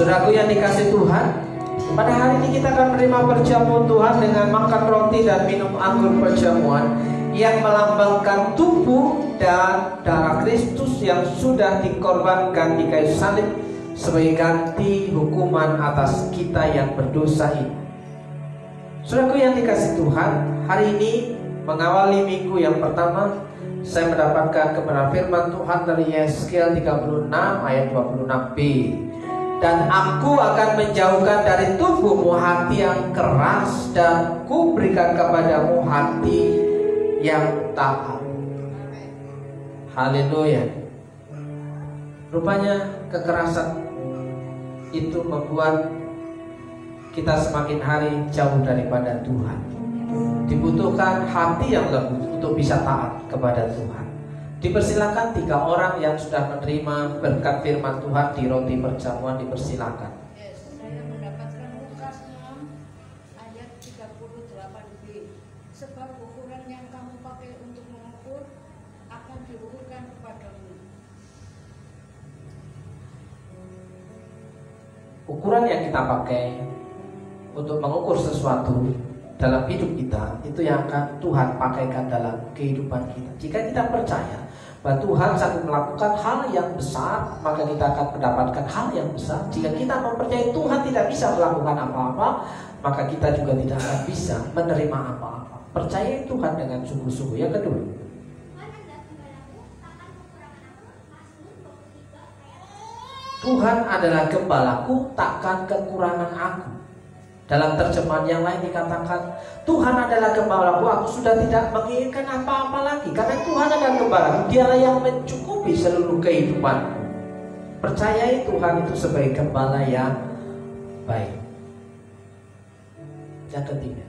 Saudaraku yang dikasih Tuhan, pada hari ini kita akan menerima perjamuan Tuhan dengan makan roti dan minum anggur perjamuan yang melambangkan tubuh dan darah Kristus yang sudah dikorbankan di kayu salib sebagai ganti hukuman atas kita yang berdosa ini. Saudaraku yang dikasih Tuhan, hari ini mengawali minggu yang pertama, saya mendapatkan kebenaran firman Tuhan dari Yeskiel 36 ayat 26b. Dan aku akan menjauhkan dari tubuhmu hati yang keras, dan ku berikan kepadamu hati yang taat. Haleluya. Rupanya kekerasan itu membuat kita semakin hari jauh daripada Tuhan. Dibutuhkan hati yang lembut untuk bisa taat kepada Tuhan. Dipersilakan 3 orang yang sudah menerima berkat firman Tuhan di roti perjamuan, dipersilakan. Saya mendapatkan Lukas 6 ayat 38b. Sebab ukuran yang kamu pakai untuk mengukur akan diukurkan kepadamu. Ukuran yang kita pakai untuk mengukur sesuatu dalam hidup kita, itu yang akan Tuhan pakaikan dalam kehidupan kita. Jika kita percaya bahwa Tuhan sanggup melakukan hal yang besar, maka kita akan mendapatkan hal yang besar. Jika kita mempercayai Tuhan tidak bisa melakukan apa-apa, maka kita juga tidak akan bisa menerima apa-apa. Percayai Tuhan dengan sungguh-sungguh. Yang kedua, Tuhan adalah gembalaku, takkan kekurangan aku. Dalam terjemahan yang lain dikatakan, Tuhan adalah gembalaku, aku sudah tidak menginginkan apa-apa lagi. Karena Tuhan adalah gembalaku, Dialah yang mencukupi seluruh kehidupanku. Percayai Tuhan itu sebagai gembala yang baik. Yang ketiga,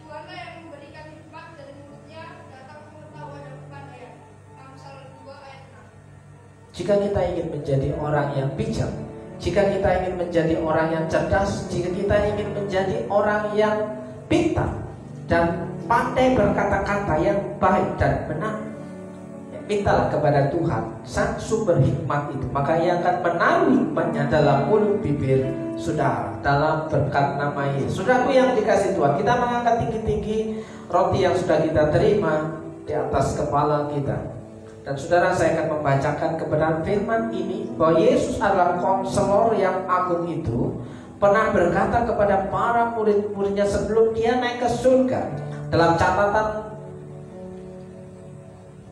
Tuhanlah yang memberikan hikmat dari mulutnya, datang pengetahuan dan kepandaian. Amsal 2 ayat 6. jika kita ingin menjadi orang yang bijak, jika kita ingin menjadi orang yang cerdas, jika kita ingin menjadi orang yang pintar dan pandai berkata-kata yang baik dan benar, mintalah kepada Tuhan, sang sumber hikmat itu. Maka Ia akan menaruh hikmatnya dalam mulut bibir saudara, dalam berkat nama Yesus. Saudaraku yang dikasih Tuhan, kita mengangkat tinggi-tinggi roti yang sudah kita terima di atas kepala kita. Dan saudara, saya akan membacakan kebenaran firman ini, bahwa Yesus adalah konselor yang agung itu, pernah berkata kepada para murid-muridnya sebelum Dia naik ke surga. Dalam catatan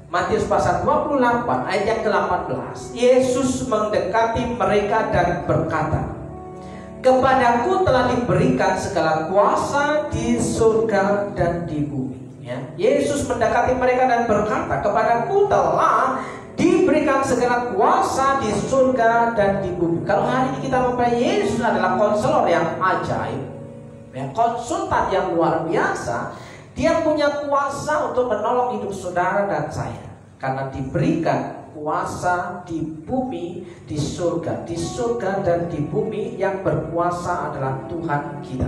Matius pasal 28 ayat yang ke-18, Yesus mendekati mereka dan berkata, "Kepadaku telah diberikan segala kuasa di surga dan di bumi." Ya, Yesus mendekati mereka dan berkata, "Kepadaku telah diberikan segala kuasa di surga dan di bumi." Kalau hari ini kita mempercayai Yesus adalah konselor yang ajaib, ya, konsultan yang luar biasa, Dia punya kuasa untuk menolong hidup saudara dan saya. Karena diberikan kuasa di bumi, di surga dan di bumi, yang berkuasa adalah Tuhan kita.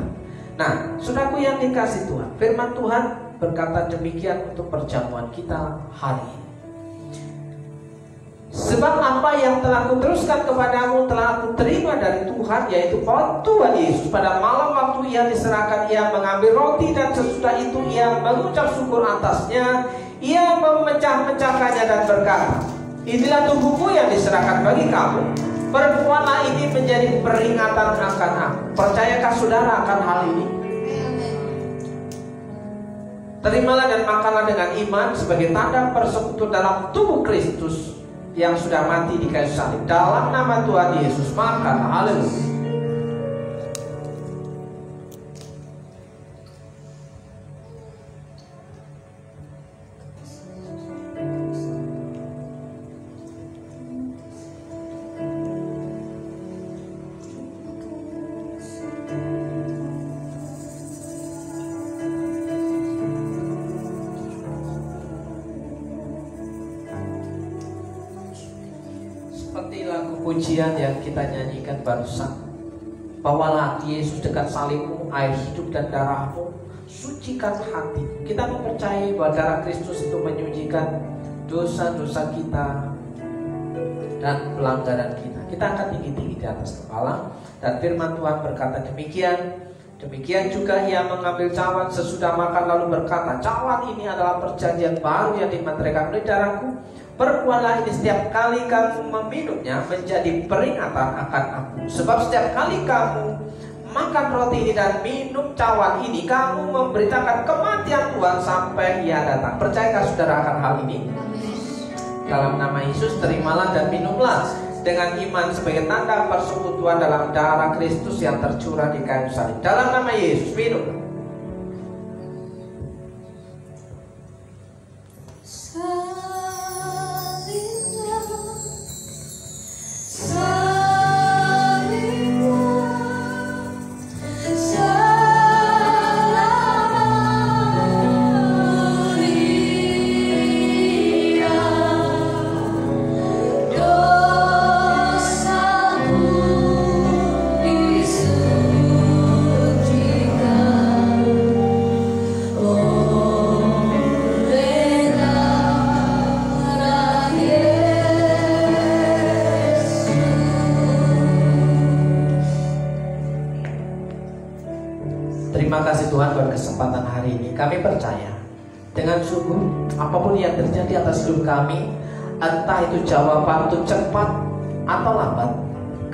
Nah, saudaraku yang dikasih Tuhan, firman Tuhan berkata demikian untuk perjamuan kita hari ini. Sebab apa yang telah kuteruskan kepadamu telah aku terima dari Tuhan, yaitu bahwa Tuhan Yesus pada malam waktu Ia diserahkan, Ia mengambil roti, dan sesudah itu Ia mengucap syukur atasnya, Ia memecah-mecahkannya dan berkata, "Inilah tubuhku yang diserahkan bagi kamu. Perbuatlah ini menjadi peringatan akan aku." Percayakah saudara akan hal ini? Terimalah dan makanlah dengan iman sebagai tanda persekutuan dalam tubuh Kristus yang sudah mati di kayu salib. Dalam nama Tuhan Yesus makan. Haleluya. Seperti lagu pujian yang kita nyanyikan barusan, bawalah Yesus dekat salibmu, air hidup dan darahmu, sucikan hatiku. Kita mempercayai bahwa darah Kristus itu menyucikan dosa-dosa kita dan pelanggaran kita. kita angkat tinggi-tinggi di atas kepala. Dan firman Tuhan berkata demikian. Demikian juga ia mengambil cawan sesudah makan lalu berkata, cawan ini adalah perjanjian baru yang dimeteraikan oleh darahku. Perbuatlah ini setiap kali kamu meminumnya menjadi peringatan akan aku. Sebab setiap kali kamu makan roti ini dan minum cawan ini, kamu memberitakan kematian Tuhan sampai ia datang. Percayakah saudara akan hal ini? Dalam nama Yesus terimalah dan minumlah dengan iman sebagai tanda persekutuan dalam darah Kristus yang tercurah di kayu salib. Dalam nama Yesus minum. Terima kasih Tuhan buat kesempatan hari ini. Kami percaya dengan sungguh apapun yang terjadi atas hidup kami, entah itu jawaban itu cepat atau lambat,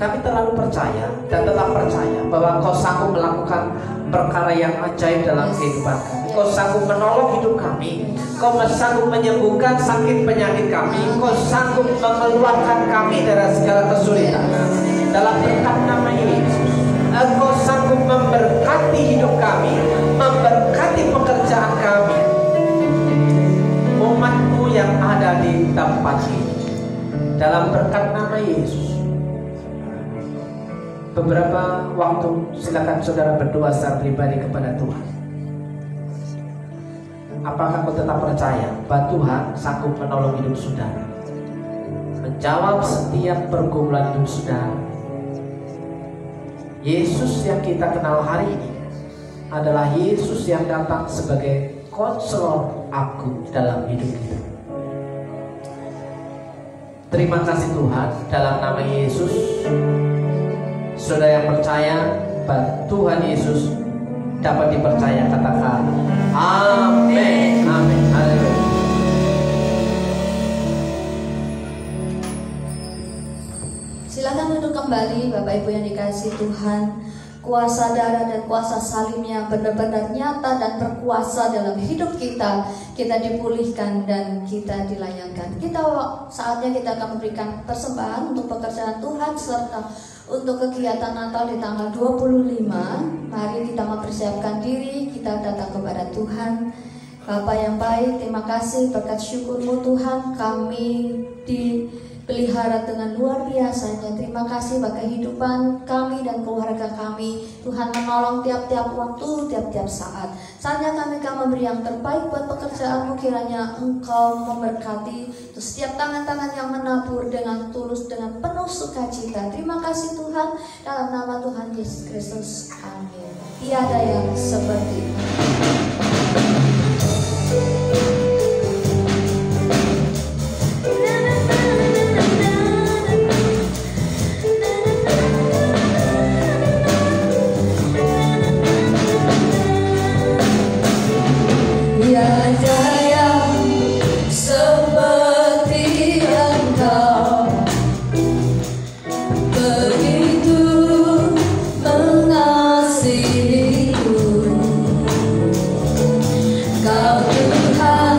kami terlalu percaya dan tetap percaya bahwa Kau sanggup melakukan perkara yang ajaib dalam kehidupan kami. Kau sanggup menolong hidup kami. Kau sanggup menyembuhkan sakit penyakit kami. Kau sanggup mengeluarkan kami dari segala kesulitan. Dalam berkat nama Yesus, Engkau sanggup memberkati hidup kami, memberkati pekerjaan kami, umat-Mu yang ada di tempat ini. Dalam berkat nama Yesus. Beberapa waktu silakan saudara berdoa secara pribadi kepada Tuhan. Apakah kau tetap percaya bahwa Tuhan sanggup menolong hidup saudara, menjawab setiap pergumulan hidup saudara? Yesus yang kita kenal hari ini adalah Yesus yang datang sebagai konselor agung dalam hidup kita. Terima kasih Tuhan, dalam nama Yesus. Saudara yang percaya bahwa Tuhan Yesus dapat dipercaya, katakan amin. Amin. Haleluya. Silakan duduk kembali Bapak Ibu yang dikasihi Tuhan. Kuasa darah dan kuasa salibnya benar-benar nyata dan berkuasa dalam hidup kita. Kita dipulihkan dan kita dilayangkan. Saatnya kita akan memberikan persembahan untuk pekerjaan Tuhan serta untuk kegiatan Natal di tanggal 25. Mari kita mempersiapkan diri, kita datang kepada Tuhan. Bapa yang baik, terima kasih berkat syukur-Mu Tuhan, kami dipelihara dengan luar biasanya. Terima kasih bagi kehidupan kami dan keluarga kami. Tuhan menolong tiap-tiap waktu, tiap-tiap saat. Saatnya kami akan memberi yang terbaik buat pekerjaan-Mu. Kiranya Engkau memberkati setiap tangan-tangan yang menabur dengan tulus, dengan penuh sukacita. Terima kasih Tuhan, dalam nama Tuhan Yesus Kristus. Amin. Tiada yang seperti tiada yang seperti Engkau, begitu mengasihiku. Kau Tuhan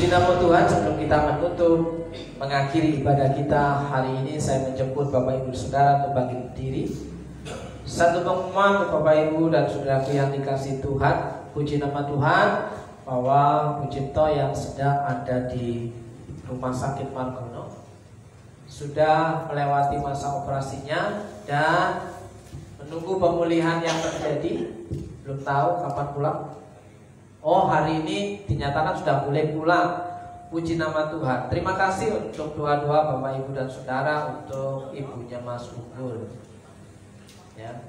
Puji nama Tuhan, sebelum kita menutup mengakhiri ibadah kita hari ini, saya menjemput Bapak Ibu Saudara untuk bangkit berdiri. Satu pengumuman untuk Bapak Ibu dan saudaraku yang dikasih Tuhan. Puji nama Tuhan bahwa Pucipto yang sedang ada di Rumah Sakit Margono sudah melewati masa operasinya dan menunggu pemulihan yang terjadi. Belum tahu kapan pulang. Oh, hari ini dinyatakan sudah boleh pulang. Puji nama Tuhan. Terima kasih untuk doa-doa Bapak Ibu dan Saudara untuk ibunya Mas Ugul. Ya.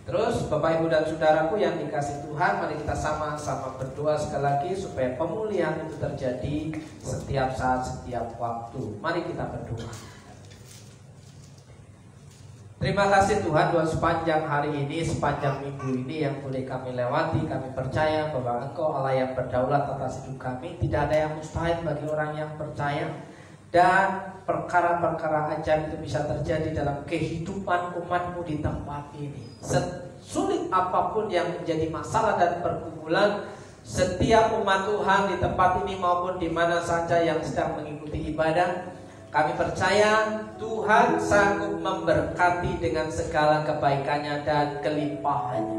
Terus Bapak Ibu dan Saudaraku yang dikasih Tuhan, mari kita sama-sama berdoa sekali lagi supaya pemulihan itu terjadi setiap saat, setiap waktu. Mari kita berdoa. Terima kasih Tuhan buat sepanjang hari ini, sepanjang minggu ini yang boleh kami lewati. Kami percaya bahwa Engkau Allah yang berdaulat atas hidup kami. Tidak ada yang mustahil bagi orang yang percaya. Dan perkara-perkara ajaib itu bisa terjadi dalam kehidupan umat-Mu di tempat ini. Sesulit apapun yang menjadi masalah dan pergumulan setiap umat Tuhan di tempat ini maupun di mana saja yang sedang mengikuti ibadah, kami percaya Tuhan sanggup memberkati dengan segala kebaikannya dan kelimpahannya.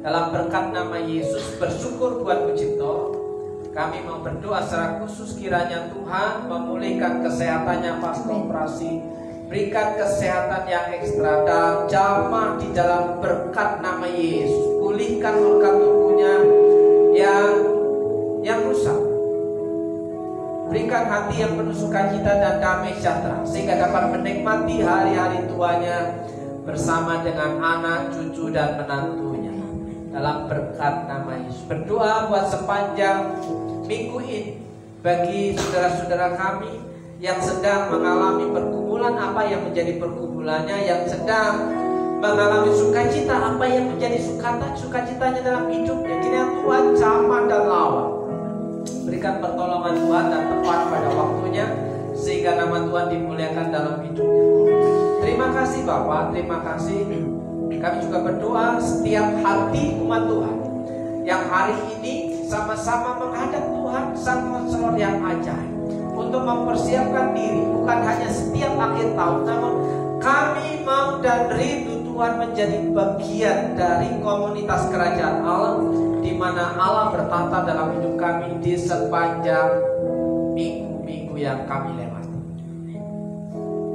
Dalam berkat nama Yesus, bersyukur buat Pucipto. Kami mau berdoa secara khusus kiranya Tuhan memulihkan kesehatannya pasca operasi. Berikan kesehatan yang ekstra dan jamah di dalam berkat nama Yesus. Pulihkan organ tubuhnya yang rusak. Berikan hati yang penuh sukacita dan damai sejahtera sehingga dapat menikmati hari-hari tuanya bersama dengan anak, cucu dan menantunya. Dalam berkat nama Yesus. Berdoa buat sepanjang minggu ini bagi saudara-saudara kami yang sedang mengalami pergumulan, apa yang menjadi pergumulannya, yang sedang mengalami sukacita, apa yang menjadi sukacitanya dalam hidupnya. Kiranya Tuhan jamah dan lawan. Berikan pertolongan Tuhan dan tepat pada waktunya sehingga nama Tuhan dimuliakan dalam hidupnya. Terima kasih Bapak, terima kasih. Kami juga berdoa setiap hati umat Tuhan yang hari ini sama-sama menghadap Tuhan Sang Konselor yang ajaib untuk mempersiapkan diri bukan hanya setiap akhir tahun, namun kami mau dan rindu Tuhan menjadi bagian dari komunitas kerajaan Allah di mana Allah bertata dalam hidup kami di sepanjang minggu-minggu yang kami lewati.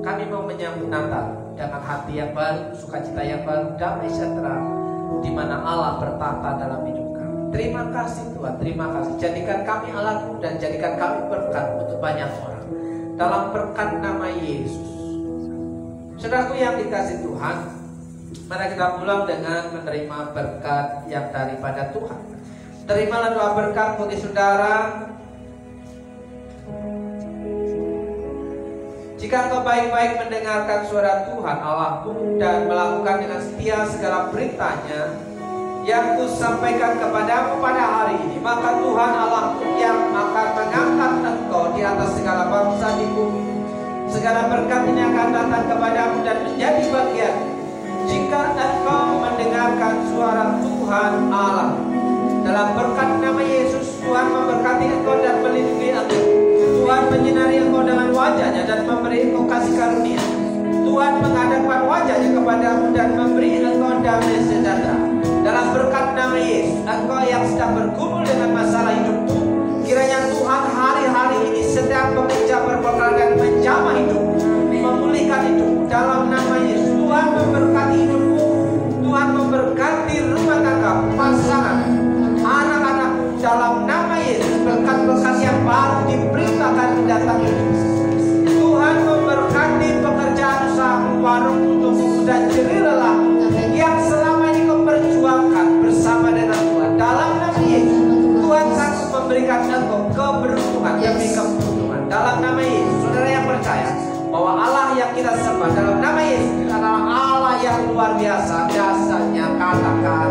Kami mau menyambut Natal dengan hati yang baru, sukacita yang baru, damai sejahtera di mana Allah bertata dalam hidup kami. Terima kasih Tuhan, terima kasih. Jadikan kami alatmu dan jadikan kami berkat untuk banyak orang. Dalam berkat nama Yesus. Saudaraku yang dikasih Tuhan, mari kita pulang dengan menerima berkat yang daripada Tuhan. Terimalah doa berkat bagi saudara. Jika engkau baik-baik mendengarkan suara Tuhan Allahmu dan melakukan dengan setia segala perintahnya yang kusampaikan kepadamu pada hari ini, maka Tuhan Allahmu yang akan mengangkat engkau di atas segala bangsa di bumi. Segala berkat ini akan datang kepadamu dan menjadi bagian jika engkau mendengarkan suara Tuhan Allah. Dalam berkat nama Yesus, Tuhan memberkati engkau dan melindungi engkau. Tuhan menyinari engkau dengan wajahnya dan memberi engkau kasih karunia. Tuhan menghadapkan wajahnya kepadamu dan memberi engkau damai sejahtera. Dalam berkat nama Yesus, engkau yang sedang bergumul dengan masalah hidupmu, kiranya Tuhan hari-hari ini sedang bekerja berperkara dan menjamah hidupmu, memulihkan hidupmu. Dalam nama Yesus, Tuhan memberkati hidupmu. Tuhan memberkati rumah tangga, pasangan, anak-anak. Dalam nama Yesus, berkat-berkat yang baru diperintahkan mendatangi. Tuhan memberkati pekerjaan usahamu, warung untukmu dan jerih lelahmu yang selama ini kau perjuangkan bersama dengan Tuhan. Dalam nama Yesus, Tuhan sanggup memberikan engkau keberuntungan demi keberuntungan. Dalam nama Yesus, saudara yang percaya bahwa Allah yang kita sembah dalam nama Yesus adalah Allah yang luar biasa. Dasarnya katakan